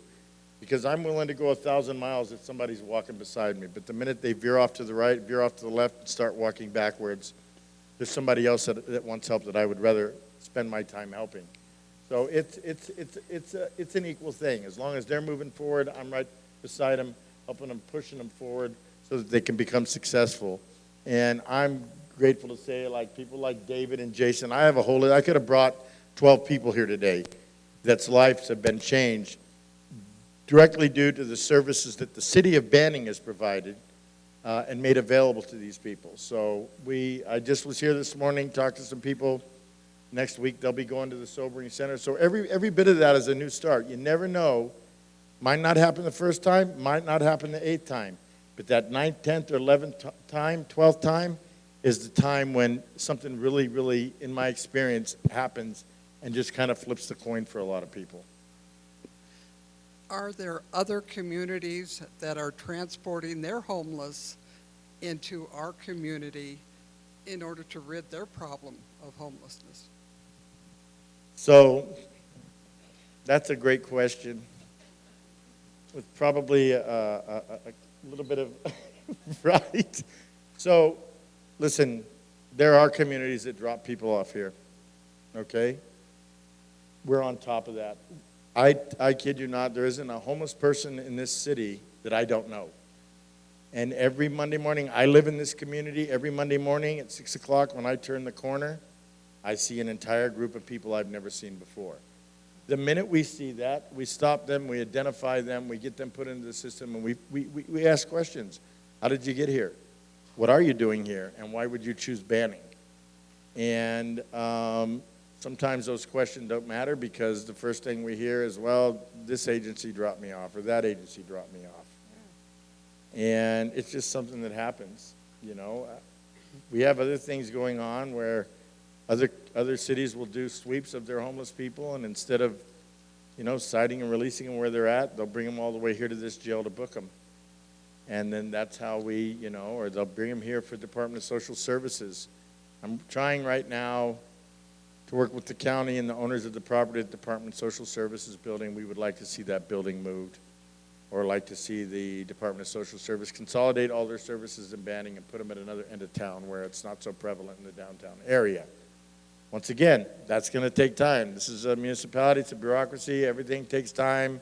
because I'm willing to go 1,000 miles if somebody's walking beside me. But the minute they veer off to the right, veer off to the left, and start walking backwards, there's somebody else that wants help that I would rather spend my time helping. So it's an equal thing. As long as they're moving forward, I'm right beside them, helping them, pushing them forward so that they can become successful. And I'm grateful to say, like people like David and Jason, I could have brought 12 people here today that's lives have been changed directly due to the services that the city of Banning has provided and made available to these people. So I just was here this morning, talked to some people. Next week, they'll be going to the Sobering Center. So every bit of that is a new start. You never know Might not happen the first time, might not happen the 8th time, but that 9th, 10th, or 11th time, 12th time is the time when something really, really, in my experience, happens and just kind of flips the coin for a lot of people. Are there other communities that are transporting their homeless into our community in order to rid their problem of homelessness? So that's a great question with probably a little bit of, right? So listen, there are communities that drop people off here, okay? We're on top of that. I kid you not, there isn't a homeless person in this city that I don't know. And every Monday morning, I live in this community, every Monday morning at 6 o'clock when I turn the corner, I see an entire group of people I've never seen before. The minute we see that, we stop them, we identify them, we get them put into the system, and we ask questions. How did you get here? What are you doing here? And why would you choose Banning? And sometimes those questions don't matter because the first thing we hear is, well, this agency dropped me off or that agency dropped me off. And it's just something that happens, you know. We have other things going on where other cities will do sweeps of their homeless people, and instead of, you know, citing and releasing them where they're at, they'll bring them all the way here to this jail to book them. And then that's how we, you know, or they'll bring them here for Department of Social Services. I'm trying right now to work with the county and the owners of the property at the Department of Social Services building. We would like to see that building moved, or like to see the Department of Social Service consolidate all their services in Banning and put them at another end of town where it's not so prevalent in the downtown area. Once again, that's going to take time. This is a municipality, it's a bureaucracy, everything takes time.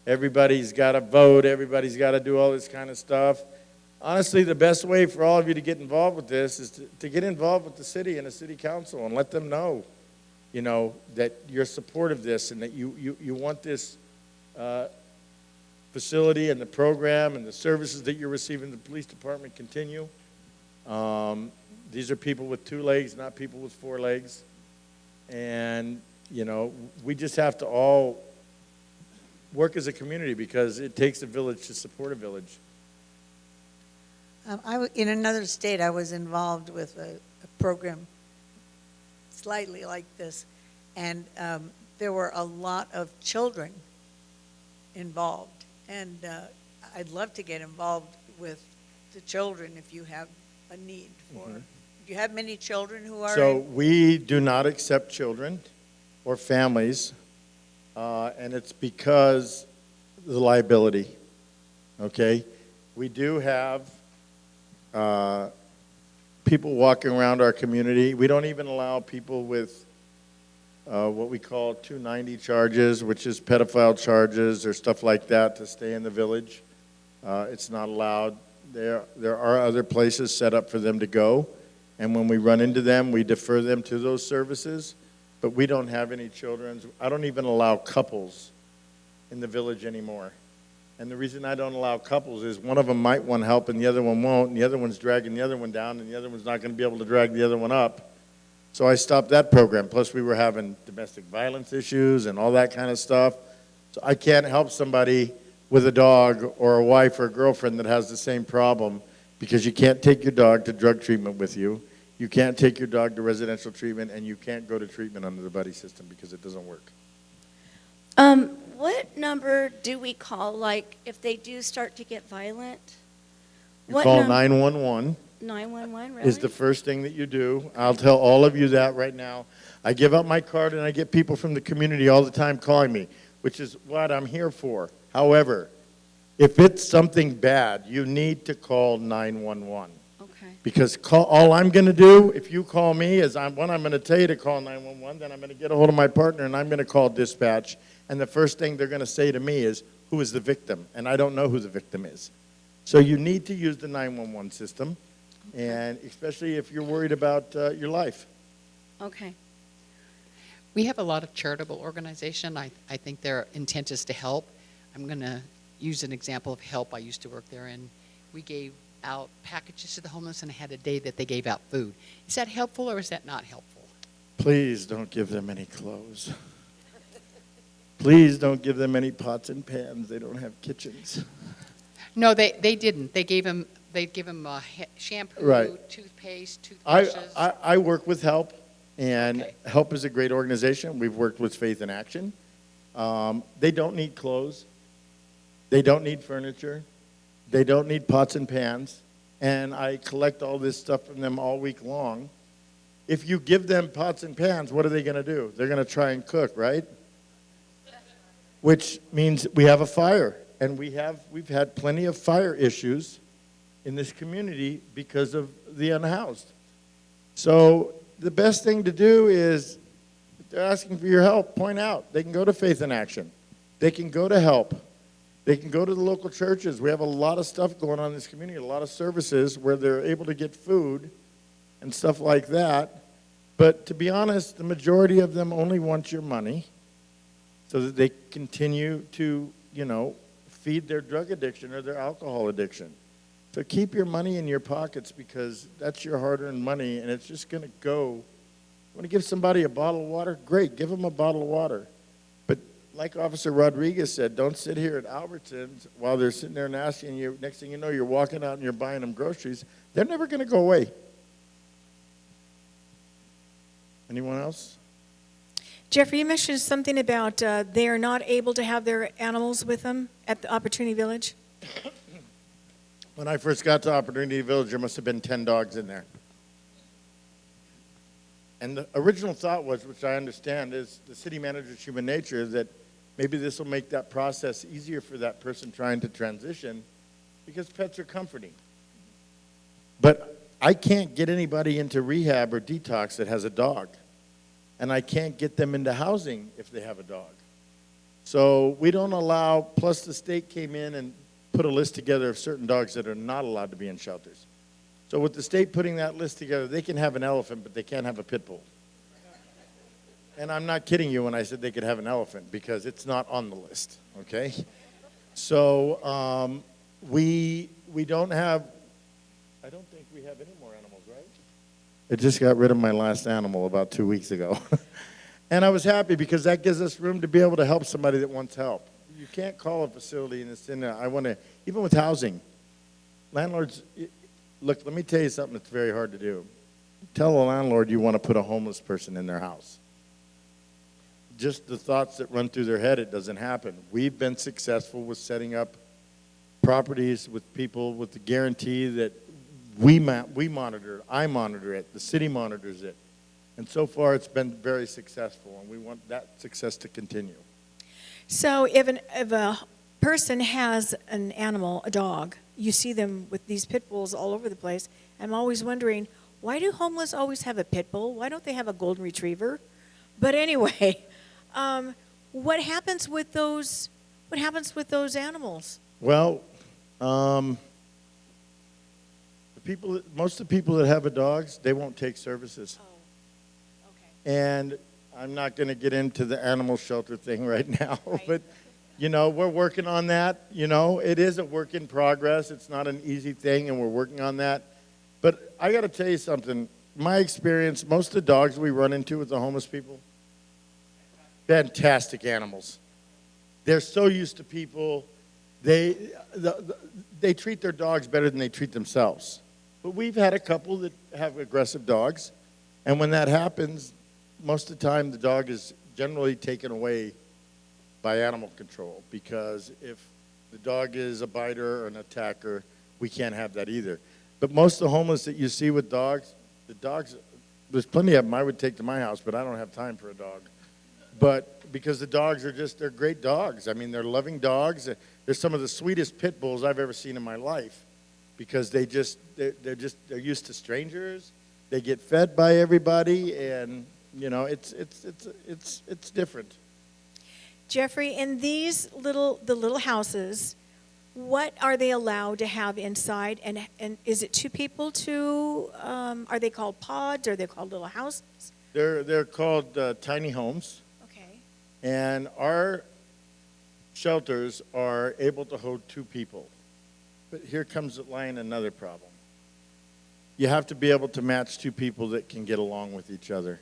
Everybody's got to vote, everybody's got to do all this kind of stuff. Honestly, the best way for all of you to get involved with this is to get involved with the city and the city council and let them know, you know, that you're supportive of this and that you want this facility and the program and the services that you're receiving in the police department continue. These are people with 2 legs, not people with 4 legs. And, you know, we just have to all work as a community because it takes a village to support a village. In another state, I was involved with a program slightly like this, and there were a lot of children involved. And I'd love to get involved with the children if you have a need for. Do you have many children who are? So we do not accept children or families, and it's because of the liability. Okay, we do have people walking around our community. We don't even allow people with what we call 290 charges, which is pedophile charges or stuff like that, to stay in the village. It's not allowed. There are other places set up for them to go, and when we run into them, we defer them to those services, but we don't have any children. I don't even allow couples in the village anymore. And the reason I don't allow couples is one of them might want help and the other one won't, and the other one's dragging the other one down, and the other one's not going to be able to drag the other one up. So I stopped that program. Plus, we were having domestic violence issues and all that kind of stuff. So I can't help somebody with a dog or a wife or a girlfriend that has the same problem, because you can't take your dog to drug treatment with you. You can't take your dog to residential treatment, and you can't go to treatment under the buddy system because it doesn't work. What number do we call, like, if they do start to get violent? You call 911. 911, really? Is the first thing that you do. I'll tell all of you that right now. I give out my card, and I get people from the community all the time calling me, which is what I'm here for. However, if it's something bad, you need to call 911. Okay. Because all I'm going to do, if you call me, is I'm going to tell you to call 911, then I'm going to get a hold of my partner, and I'm going to call dispatch. And the first thing they're going to say to me is, who is the victim? And I don't know who the victim is. So you need to use the 911 system, and especially if you're worried about your life. Okay. We have a lot of charitable organizations. I think their intent is to help. I'm going to use an example of help. I used to work there, and we gave out packages to the homeless and had a day that they gave out food. Is that helpful or is that not helpful? Please don't give them any clothes. Please don't give them any pots and pans. They don't have kitchens. No, they didn't. They'd give him shampoo, Right. toothpaste, toothbrushes. I work with HELP, and Okay. HELP is a great organization. We've worked with Faith in Action. They don't need clothes. They don't need furniture. They don't need pots and pans. And I collect all this stuff from them all week long. If you give them pots and pans, what are they going to do? They're going to try and cook, right? Which means we have a fire. And we've had plenty of fire issues in this community because of the unhoused. So the best thing to do is, if they're asking for your help, point out. They can go to Faith in Action. They can go to HELP. They can go to the local churches. We have a lot of stuff going on in this community, a lot of services where they're able to get food and stuff like that. But to be honest, the majority of them only want your money so that they continue to, feed their drug addiction or their alcohol addiction. So keep your money in your pockets because that's your hard-earned money, and it's just going to go. You want to give somebody a bottle of water? Great, give them a bottle of water. But like Officer Rodriguez said, don't sit here at Albertsons while they're sitting there and asking you. Next thing you know, you're walking out and you're buying them groceries. They're never going to go away. Anyone else? Jeffrey, you mentioned something about they are not able to have their animals with them at the Opportunity Village. When I first got to Opportunity Village, there must have been 10 dogs in there. And the original thought was, which I understand, is the city manager's human nature, that maybe this will make that process easier for that person trying to transition because pets are comforting. But I can't get anybody into rehab or detox that has a dog. And I can't get them into housing if they have a dog. So we don't allow, plus the state came in and put a list together of certain dogs that are not allowed to be in shelters. So with the state putting that list together, they can have an elephant, but they can't have a pit bull. And I'm not kidding you when I said they could have an elephant because it's not on the list, okay? So we don't have, I don't think we have any more animals, right? I just got rid of my last animal about 2 weeks ago. And I was happy because that gives us room to be able to help somebody that wants help. You can't call a facility and it's in there. I want to, even with housing, landlords, look, let me tell you something that's very hard to do. Tell a landlord you want to put a homeless person in their house. Just the thoughts that run through their head, it doesn't happen. We've been successful with setting up properties with people with the guarantee that we monitor it, I monitor it, the city monitors it. And so far it's been very successful, and we want that success to continue. So if a person has an animal, a dog, you see them with these pit bulls all over the place. I'm always wondering, why do homeless always have a pit bull? Why don't they have a golden retriever? But anyway, what happens with those? What happens with those animals? Well, most of the people that have dogs, they won't take services. Oh, okay. And I'm not going to get into the animal shelter thing right now, but we're working on that. It is a work in progress. It's not an easy thing, and we're working on that. But I got to tell you something. My experience, most of the dogs we run into with the homeless people, fantastic animals. They're so used to people. They treat their dogs better than they treat themselves. But we've had a couple that have aggressive dogs, and when that happens, most of the time the dog is generally taken away by animal control, because if the dog is a biter or an attacker, we can't have that either. But most of the homeless that you see with dogs, there's plenty of them I would take to my house, but I don't have time for a dog. But because the dogs they're great dogs. I mean, they're loving dogs. They're some of the sweetest pit bulls I've ever seen in my life, because they're used to strangers. They get fed by everybody, and it's different. Jeffrey, in the little houses, what are they allowed to have inside? And is it two people are they called pods? Are they called little houses? They're called tiny homes. Okay. And our shelters are able to hold 2 people. But here comes another problem. You have to be able to match 2 people that can get along with each other.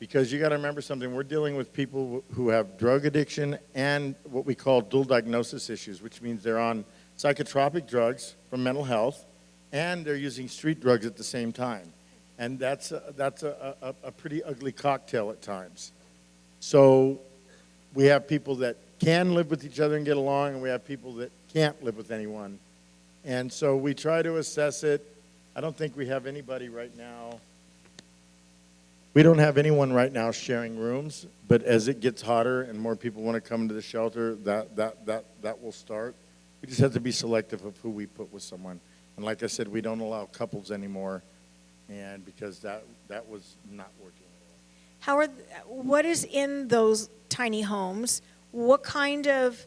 Because you got to remember something, we're dealing with people who have drug addiction and what we call dual diagnosis issues, which means they're on psychotropic drugs for mental health, and they're using street drugs at the same time. And that's a pretty ugly cocktail at times. So we have people that can live with each other and get along, and we have people that can't live with anyone. And so we try to assess it. I don't think we have anybody right now. We don't have anyone right now sharing rooms, but as it gets hotter and more people want to come to the shelter, that will start. We just have to be selective of who we put with someone. And like I said, we don't allow couples anymore, and because that was not working. Howard, what is in those tiny homes? What kind of,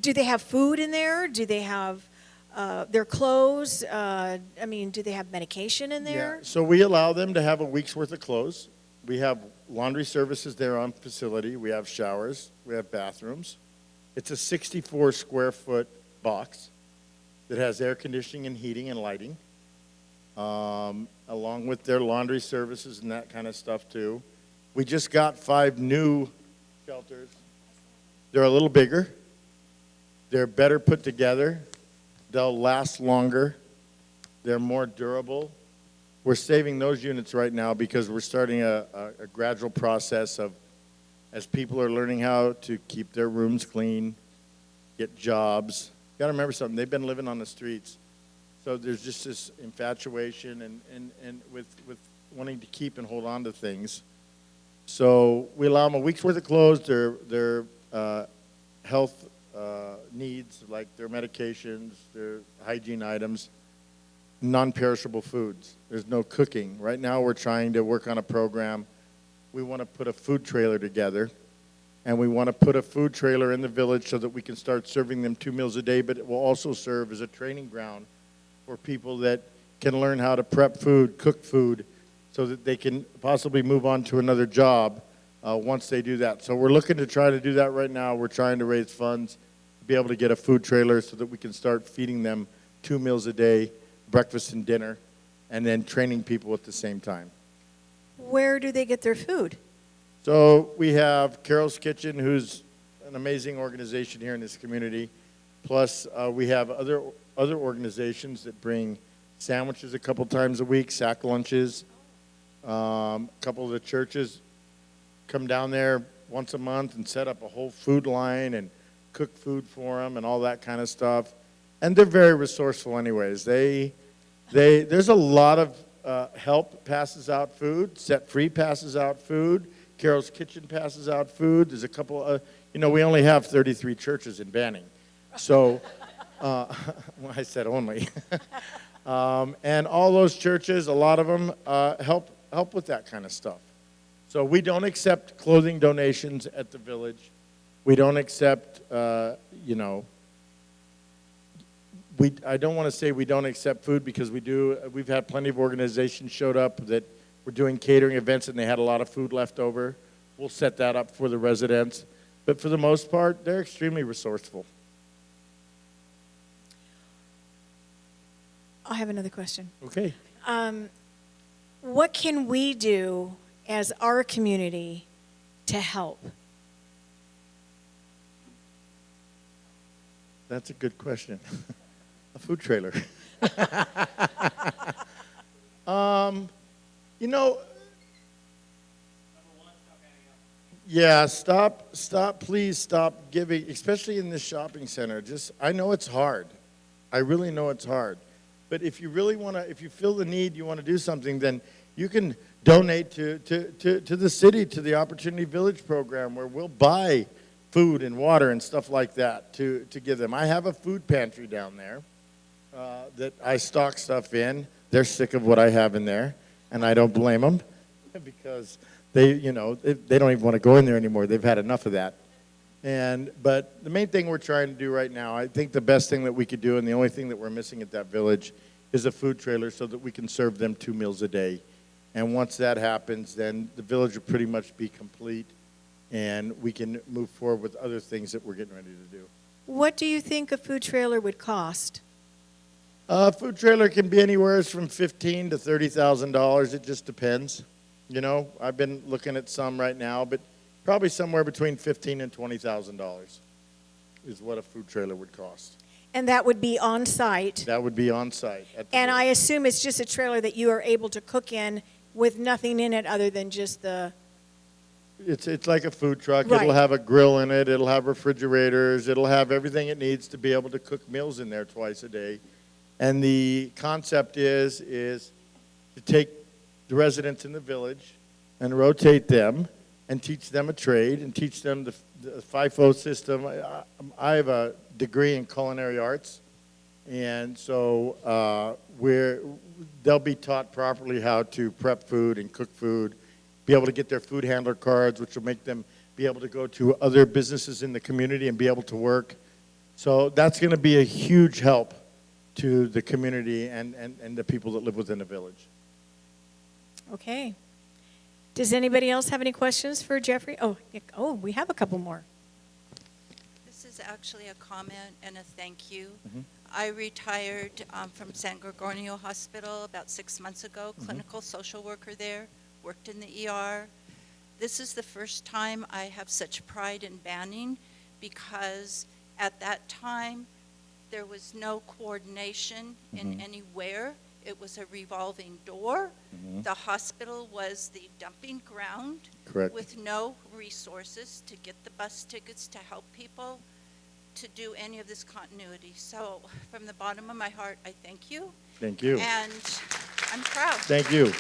do they have food in there? Do they have their clothes? I mean, do they have medication in there? Yeah, so we allow them to have a week's worth of clothes. We have laundry services there on facility. We have showers. We have bathrooms. It's a 64 square foot box that has air conditioning and heating and lighting, along with their laundry services and that kind of stuff too. We just got 5 new shelters. They're a little bigger. They're better put together. They'll last longer. They're more durable. We're saving those units right now because we're starting a gradual process of, as people are learning how to keep their rooms clean, get jobs. You got to remember something. They've been living on the streets. So there's just this infatuation and with wanting to keep and hold on to things. So we allow them a week's worth of clothes, their health needs, like their medications, their hygiene items, non-perishable foods. There's no cooking. Right now we're trying to work on a program. We want to put a food trailer together, and we want to put a food trailer in the village so that we can start serving them 2 meals a day, but it will also serve as a training ground for people that can learn how to prep food, cook food, so that they can possibly move on to another job once they do that. So we're looking to try to do that right now. We're trying to raise funds to be able to get a food trailer so that we can start feeding them 2 meals a day, breakfast and dinner, and then training people at the same time. Where do they get their food? So we have Carol's Kitchen, who's an amazing organization here in this community. Plus, we have other organizations that bring sandwiches a couple times a week, sack lunches. A couple of the churches come down there once a month and set up a whole food line and cook food for them and all that kind of stuff. And they're very resourceful anyways. There's a lot of help passes out food. Set Free passes out food. Carol's Kitchen passes out food. There's a couple of, we only have 33 churches in Banning. So, well, I said only. And all those churches, a lot of them help with that kind of stuff. So we don't accept clothing donations at the village. We don't accept, I don't want to say we don't accept food because we do. We've had plenty of organizations showed up that were doing catering events and they had a lot of food left over. We'll set that up for the residents. But for the most part, they're extremely resourceful. I have another question. Okay. What can we do as our community to help? That's a good question. A food trailer. Yeah, please stop giving, especially in this shopping center. I know it's hard. I really know it's hard. But if you really want to, if you feel the need, you want to do something, then you can donate to the city, to the Opportunity Village program, where we'll buy food and water and stuff like that to give them. I have a food pantry down there that I stock stuff in. They're sick of what I have in there, and I don't blame them because they don't even want to go in there anymore. They've had enough of that. But the main thing we're trying to do right now, I think the best thing that we could do, and the only thing that we're missing at that village, is a food trailer so that we can serve them 2 meals a day. And once that happens, then the village will pretty much be complete, and we can move forward with other things that we're getting ready to do. What do you think a food trailer would cost? Food trailer can be anywhere from $15,000 to $30,000. It just depends. You know, I've been looking at some right now, but probably somewhere between $15,000 and $20,000 is what a food trailer would cost. And that would be on site. That would be on site. And I assume it's just a trailer that you are able to cook in with nothing in it other than just the. It's like a food truck. Right. It'll have a grill in it. It'll have refrigerators. It'll have everything it needs to be able to cook meals in there twice a day. And the concept is to take the residents in the village and rotate them and teach them a trade and teach them the FIFO system. I have a degree in culinary arts, and so they'll be taught properly how to prep food and cook food, be able to get their food handler cards, which will make them be able to go to other businesses in the community and be able to work. So that's going to be a huge help to the community and the people that live within the village. Okay. Does anybody else have any questions for Jeffrey? Oh, we have a couple more. This is actually a comment and a thank you. Mm-hmm. I retired from San Gorgonio Hospital about 6 months ago, Mm-hmm. clinical social worker there, worked in the ER. This is the first time I have such pride in Banning because at that time there was no coordination in Mhm. anywhere. It was a revolving door. Mhm. The hospital was the dumping ground Correct. with no resources to get the bus tickets to help people to do any of this continuity. So from the bottom of my heart, I thank you. Thank you. And I'm proud. Thank you.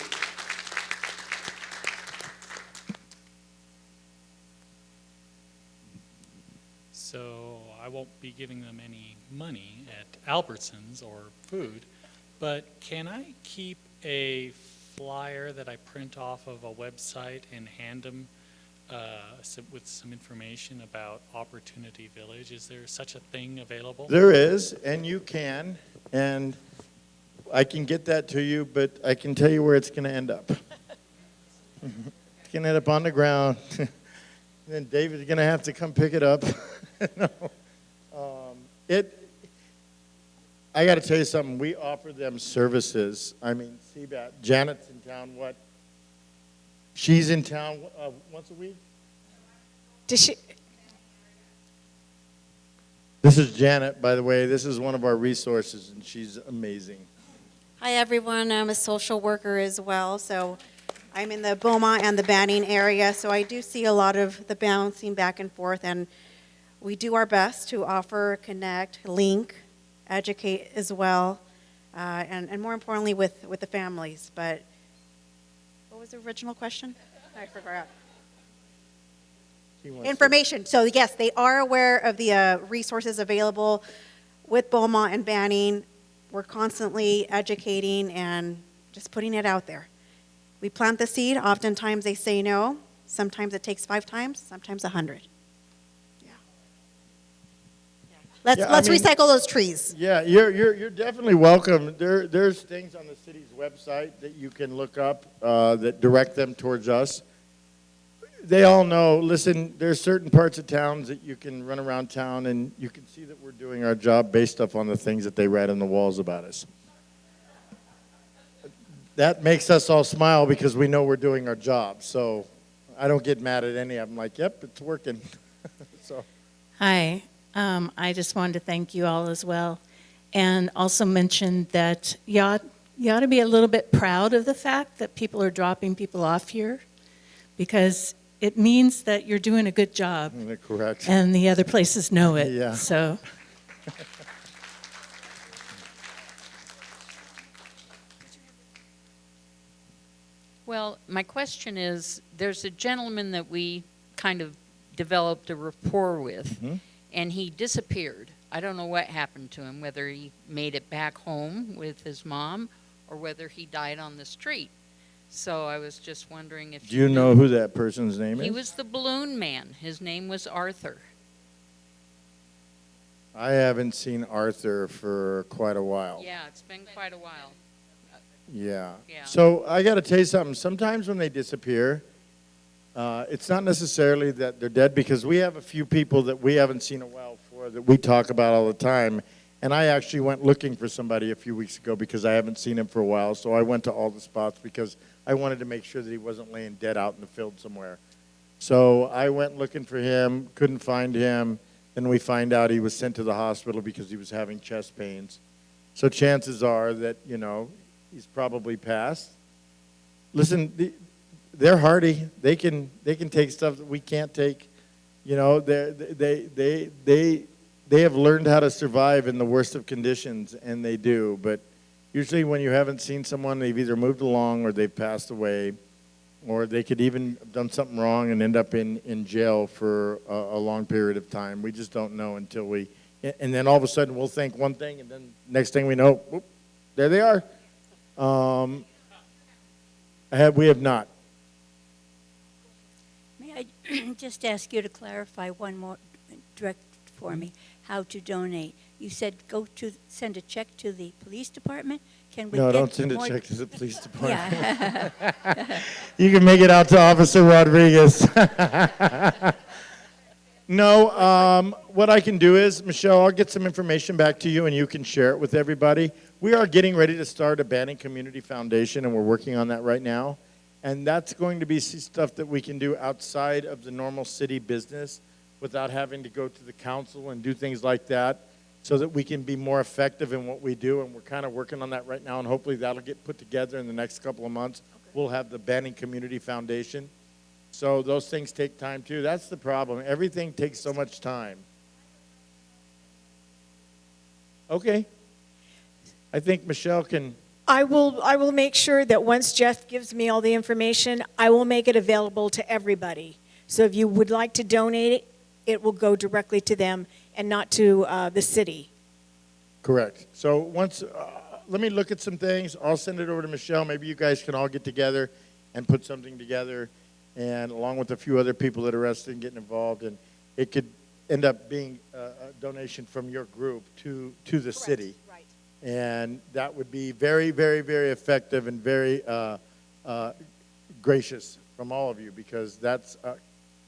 So I won't be giving them any money at Albertsons or food, but can I keep a flyer that I print off of a website and hand them with some information about Opportunity Village? Is there such a thing available? There is, and you can, and I can get that to you, but I can tell you where it's going to end up. It's going to end up on the ground. Then David's going to have to come pick it up. No. I got to tell you something. We offer them services. I mean, CBAT. Janet's in town. What? She's in town once a week. Does she? This is Janet, by the way. This is one of our resources, and she's amazing. Hi, everyone. I'm a social worker as well. So I'm in the Beaumont and the Banning area. So I do see a lot of the bouncing back and forth. And we do our best to offer, connect, link, educate as well. And more importantly, with the families. But what was the original question? I forgot. Information. So yes, they are aware of the resources available with Beaumont and Banning. We're constantly educating and just putting it out there. We plant the seed. Oftentimes they say no. Sometimes it takes 5 times. Sometimes 100. Yeah. Let's recycle those trees. Yeah, you're definitely welcome. There's things on the city's website that you can look up that direct them towards us. They all know, listen, there's certain parts of towns that you can run around town and you can see that we're doing our job based upon the things that they write on the walls about us. That makes us all smile because we know we're doing our job. So I don't get mad at any of them. Like, yep, it's working. So. Hi. I just wanted to thank you all as well. And also mention that you ought to be a little bit proud of the fact that people are dropping people off here, because it means that you're doing a good job. Correct. And the other places know it. Yeah. So. Well, my question is, there's a gentleman that we kind of developed a rapport with, and he disappeared. I don't know what happened to him, whether he made it back home with his mom or whether he died on the street. So I was just wondering if Do you know who that person's name He is? was the balloon man. His name was Arthur. I haven't seen Arthur for quite a while. Yeah, it's been quite a while. Yeah. Yeah. So I got to tell you something. Sometimes when they disappear, it's not necessarily that they're dead, because we have a few people that we haven't seen in a while for that we talk about all the time, And I actually went looking for somebody a few weeks ago because I haven't seen him for a while. So I went to all the spots because I wanted to make sure that he wasn't laying dead out in the field somewhere. So I went looking for him, couldn't find him. Then we find out he was sent to the hospital because he was having chest pains. So chances are that, you know, he's probably passed. Listen, they're hardy. They can take stuff that we can't take. You know, they have learned how to survive in the worst of conditions, and they do. But usually when you haven't seen someone, they've either moved along or they've passed away, or they could even have done something wrong and end up in jail for a long period of time. We just don't know until we, and then all of a sudden we'll think one thing, and then next thing we know, whoop, there they are. We have not. May I just ask you to clarify one more direct for me, how to donate? You said send a check to the police department? Can we No, get don't send a more- check to the police department. Yeah. You can make it out to Officer Rodriguez. No, what I can do is, Michelle, I'll get some information back to you and you can share it with everybody. We are getting ready to start a Banning Community Foundation, and we're working on that right now. And that's going to be stuff that we can do outside of the normal city business without having to go to the council and do things like that, so that we can be more effective in what we do. And we're kind of working on that right now, and hopefully that'll get put together in the next couple of months. Okay. We'll have the Banning Community Foundation. So those things take time too. That's the problem. Everything takes so much time. Okay. I think Michelle can. I will make sure that once Jeff gives me all the information, I will make it available to everybody. So if you would like to donate it, it will go directly to them and not to the city. Correct. So once, let me look at some things. I'll send it over to Michelle. Maybe you guys can all get together and put something together, and along with a few other people that are interested in getting involved. And it could end up being a donation from your group to the city. Right. And that would be very, very, very effective and very gracious from all of you, because that's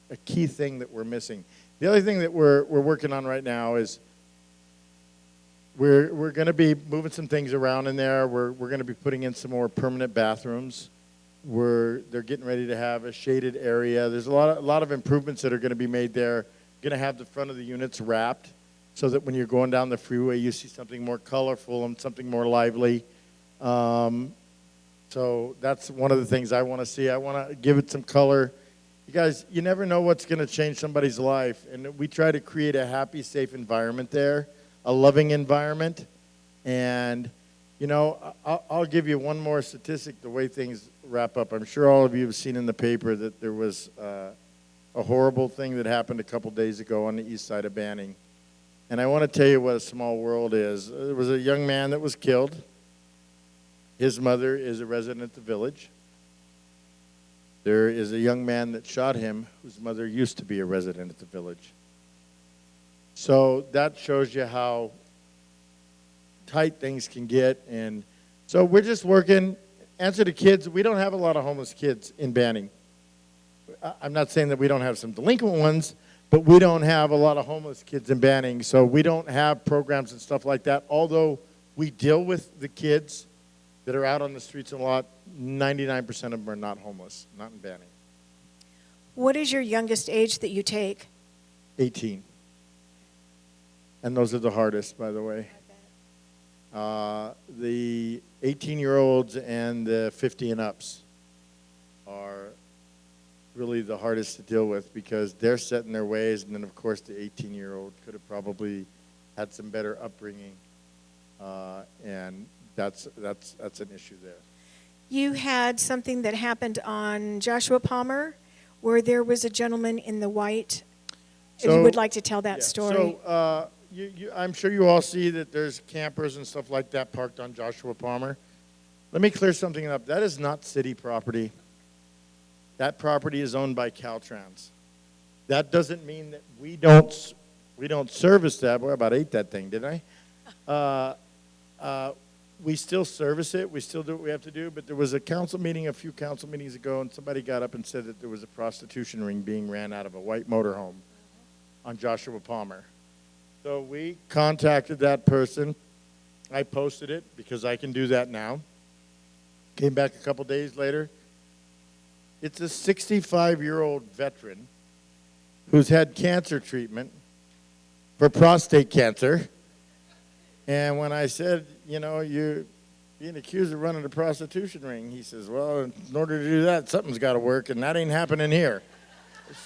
a key thing that we're missing. The other thing that we're working on right now is we're going to be moving some things around in there. We're going to be putting in some more permanent bathrooms. They're getting ready to have a shaded area. There's a lot of improvements that are going to be made there. Going to have the front of the units wrapped so that when you're going down the freeway, you see something more colorful and something more lively. So that's one of the things I want to see. I want to give it some color. You guys, you never know what's going to change somebody's life. And we try to create a happy, safe environment there, a loving environment. And, you know, I'll give you one more statistic, the way things wrap up. I'm sure all of you have seen in the paper that there was a horrible thing that happened a couple days ago on the east side of Banning. And I want to tell you what a small world is. There was a young man that was killed. His mother is a resident of the village. There is a young man that shot him whose mother used to be a resident at the village. So that shows you how tight things can get. And so we're just working. Answer to kids, we don't have a lot of homeless kids in Banning. I'm not saying that we don't have some delinquent ones, but we don't have a lot of homeless kids in Banning. So we don't have programs and stuff like that. Although we deal with the kids that are out on the streets a lot, 99% of them are not homeless, not in Banning. What is your youngest age that you take? 18. And those are the hardest, by the way. The 18-year-olds and the 50 and ups are really the hardest to deal with, because they're set in their ways, and then of course the 18-year-old could have probably had some better upbringing, and that's an issue there. You had something that happened on Joshua Palmer where there was a gentleman in the white. If you would like to tell that story. So I'm sure you all see that there's campers and stuff like that parked on Joshua Palmer. Let me clear something up. That is not city property. That property is owned by Caltrans. That doesn't mean that we don't service that. Boy, I about ate that thing, didn't I? We still service it. We still do what we have to do. But there was a council meeting a few council meetings ago, and somebody got up and said that there was a prostitution ring being ran out of a white motorhome on Joshua Palmer. So we contacted that person. I posted it because I can do that now. Came back a couple days later. It's a 65-year-old veteran who's had cancer treatment for prostate cancer. And when I said, you know, you're being accused of running a prostitution ring, he says, well, in order to do that, something's got to work, and that ain't happening here.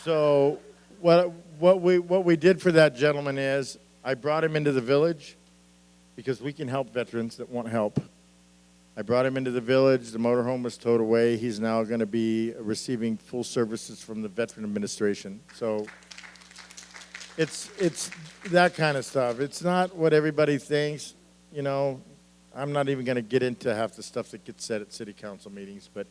So what we did for that gentleman is I brought him into the village because we can help veterans that want help. I brought him into the village. The motorhome was towed away. He's now going to be receiving full services from the Veteran Administration. So it's that kind of stuff. It's not what everybody thinks. You know, I'm not even going to get into half the stuff that gets said at city council meetings, but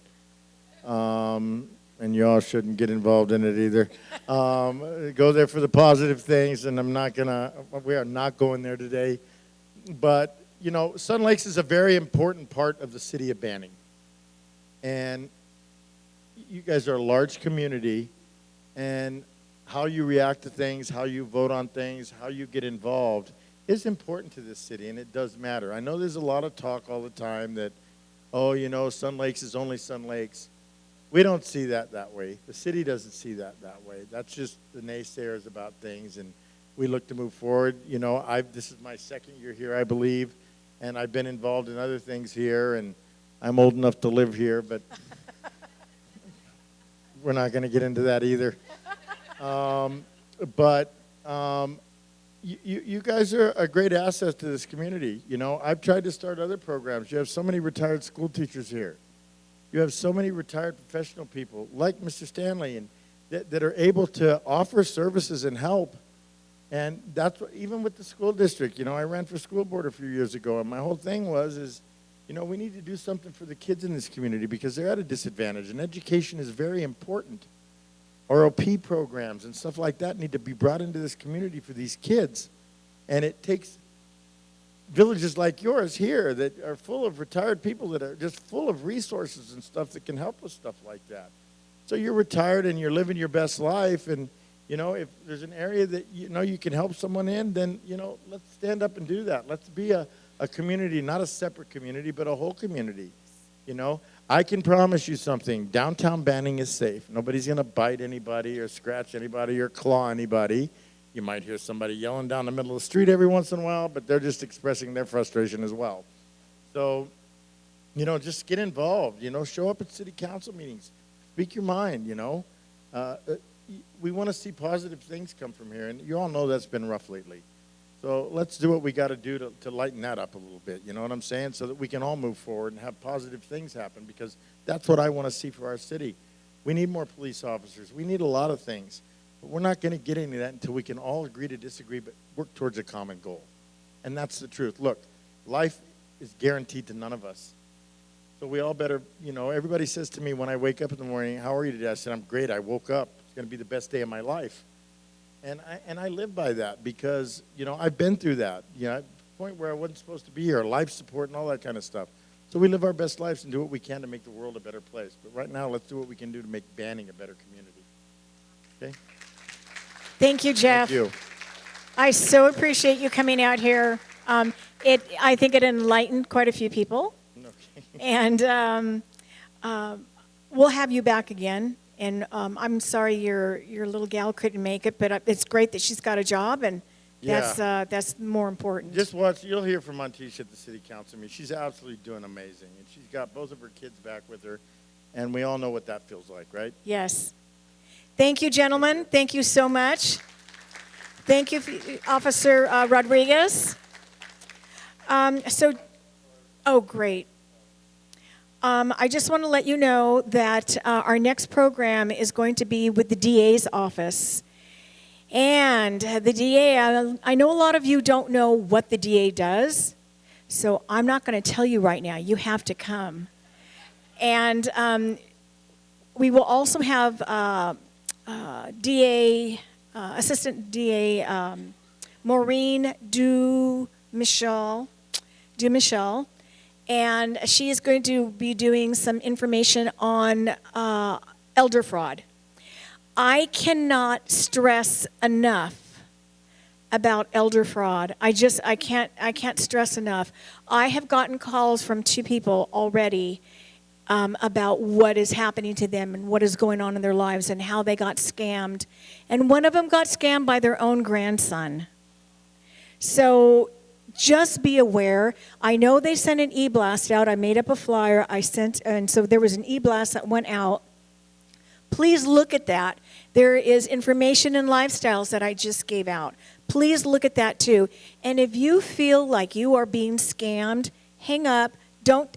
and y'all shouldn't get involved in it either. Go there for the positive things, and we are not going there today. But, you know, Sun Lakes is a very important part of the city of Banning. And you guys are a large community, and how you react to things, how you vote on things, how you get involved is important to this city, and it does matter. I know there's a lot of talk all the time that, oh, you know, Sun Lakes is only Sun Lakes. We don't see that way. The city doesn't see that way. That's just the naysayers about things, and we look to move forward. You know, this is my second year here, I believe, and I've been involved in other things here, and I'm old enough to live here, but we're not going to get into that either. You guys are a great asset to this community. You know, I've tried to start other programs. You have so many retired school teachers here. You have so many retired professional people like Mr. Stanley and that are able to offer services and help. And that's what, even with the school district, you know, I ran for school board a few years ago, and my whole thing is, you know, we need to do something for the kids in this community because they're at a disadvantage, and education is very important. ROP programs and stuff like that need to be brought into this community for these kids. And it takes villages like yours here that are full of retired people that are just full of resources and stuff that can help with stuff like that. So you're retired and you're living your best life, and you know, if there's an area that you know you can help someone in, then you know, let's stand up and do that. Let's be a community, not a separate community, but a whole community. You know, I can promise you something. Downtown Banning is safe. Nobody's going to bite anybody or scratch anybody or claw anybody. You might hear somebody yelling down the middle of the street every once in a while, but they're just expressing their frustration as well. So, you know, just get involved. You know, show up at city council meetings. Speak your mind, you know. We want to see positive things come from here, and you all know that's been rough lately. So let's do what we got to do to lighten that up a little bit, you know what I'm saying, so that we can all move forward and have positive things happen, because that's what I want to see for our city. We need more police officers. We need a lot of things, but we're not going to get into that until we can all agree to disagree but work towards a common goal. And that's the truth. Look, life is guaranteed to none of us. So we all better, you know, everybody says to me when I wake up in the morning, how are you today? I said, I'm great. I woke up. It's going to be the best day of my life. And I live by that because, you know, I've been through that. You know, at the point where I wasn't supposed to be here, life support and all that kind of stuff. So we live our best lives and do what we can to make the world a better place. But right now, let's do what we can do to make Banning a better community. Okay? Thank you, Jeff. Thank you. I so appreciate you coming out here. I think it enlightened quite a few people. Okay. And we'll have you back again. And I'm sorry your little gal couldn't make it, but it's great that she's got a job, and that's more important. Just watch. You'll hear from Montisha at the city council meeting. She's absolutely doing amazing, and she's got both of her kids back with her, and we all know what that feels like, right? Yes. Thank you, gentlemen. Thank you so much. Thank you, Officer Rodriguez. Oh, great. I just want to let you know that our next program is going to be with the DA's office. And the DA, I know a lot of you don't know what the DA does, so I'm not going to tell you right now. You have to come. And we will also have Assistant DA Maureen Dumichel, and she is going to be doing some information on elder fraud. I cannot stress enough about elder fraud. I can't stress enough. I have gotten calls from 2 people already about what is happening to them and what is going on in their lives and how they got scammed. And one of them got scammed by their own grandson. So just be aware. I know they sent an e-blast out. I made up a flyer. And so there was an e-blast that went out. Please look at that. There is information and lifestyles that I just gave out. Please look at that too. And if you feel like you are being scammed, hang up. Don't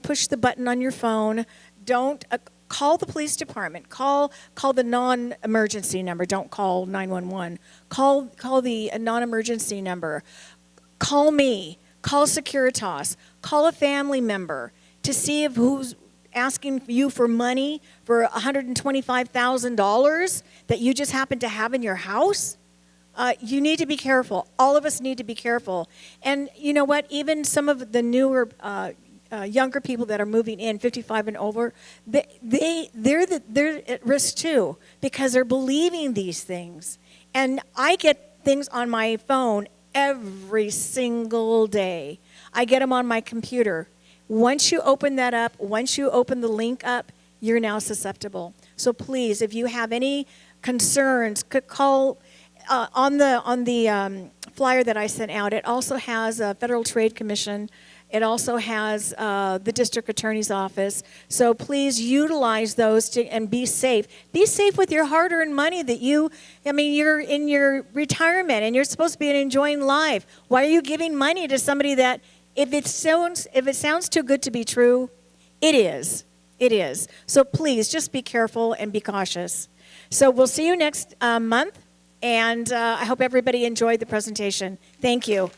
push the button on your phone. Don't call the police department. Call the non-emergency number. Don't call 911. Call the non-emergency number. Call me. Call Securitas. Call a family member to see if who's asking you for money for $125,000 that you just happen to have in your house. You need to be careful. All of us need to be careful. And you know what? Even some of the newer younger people that are moving in, 55 and over, they're at risk too because they're believing these things. And I get things on my phone every single day. I get them on my computer. Once you open that up, once you open the link up, you're now susceptible. So please, if you have any concerns, call on the flyer that I sent out. It also has a Federal Trade Commission. It also has the district attorney's office. So please utilize those and be safe. Be safe with your hard-earned money that you're in your retirement and you're supposed to be enjoying life. Why are you giving money to somebody that, if it sounds too good to be true, it is. It is. So please just be careful and be cautious. So we'll see you next month, and I hope everybody enjoyed the presentation. Thank you.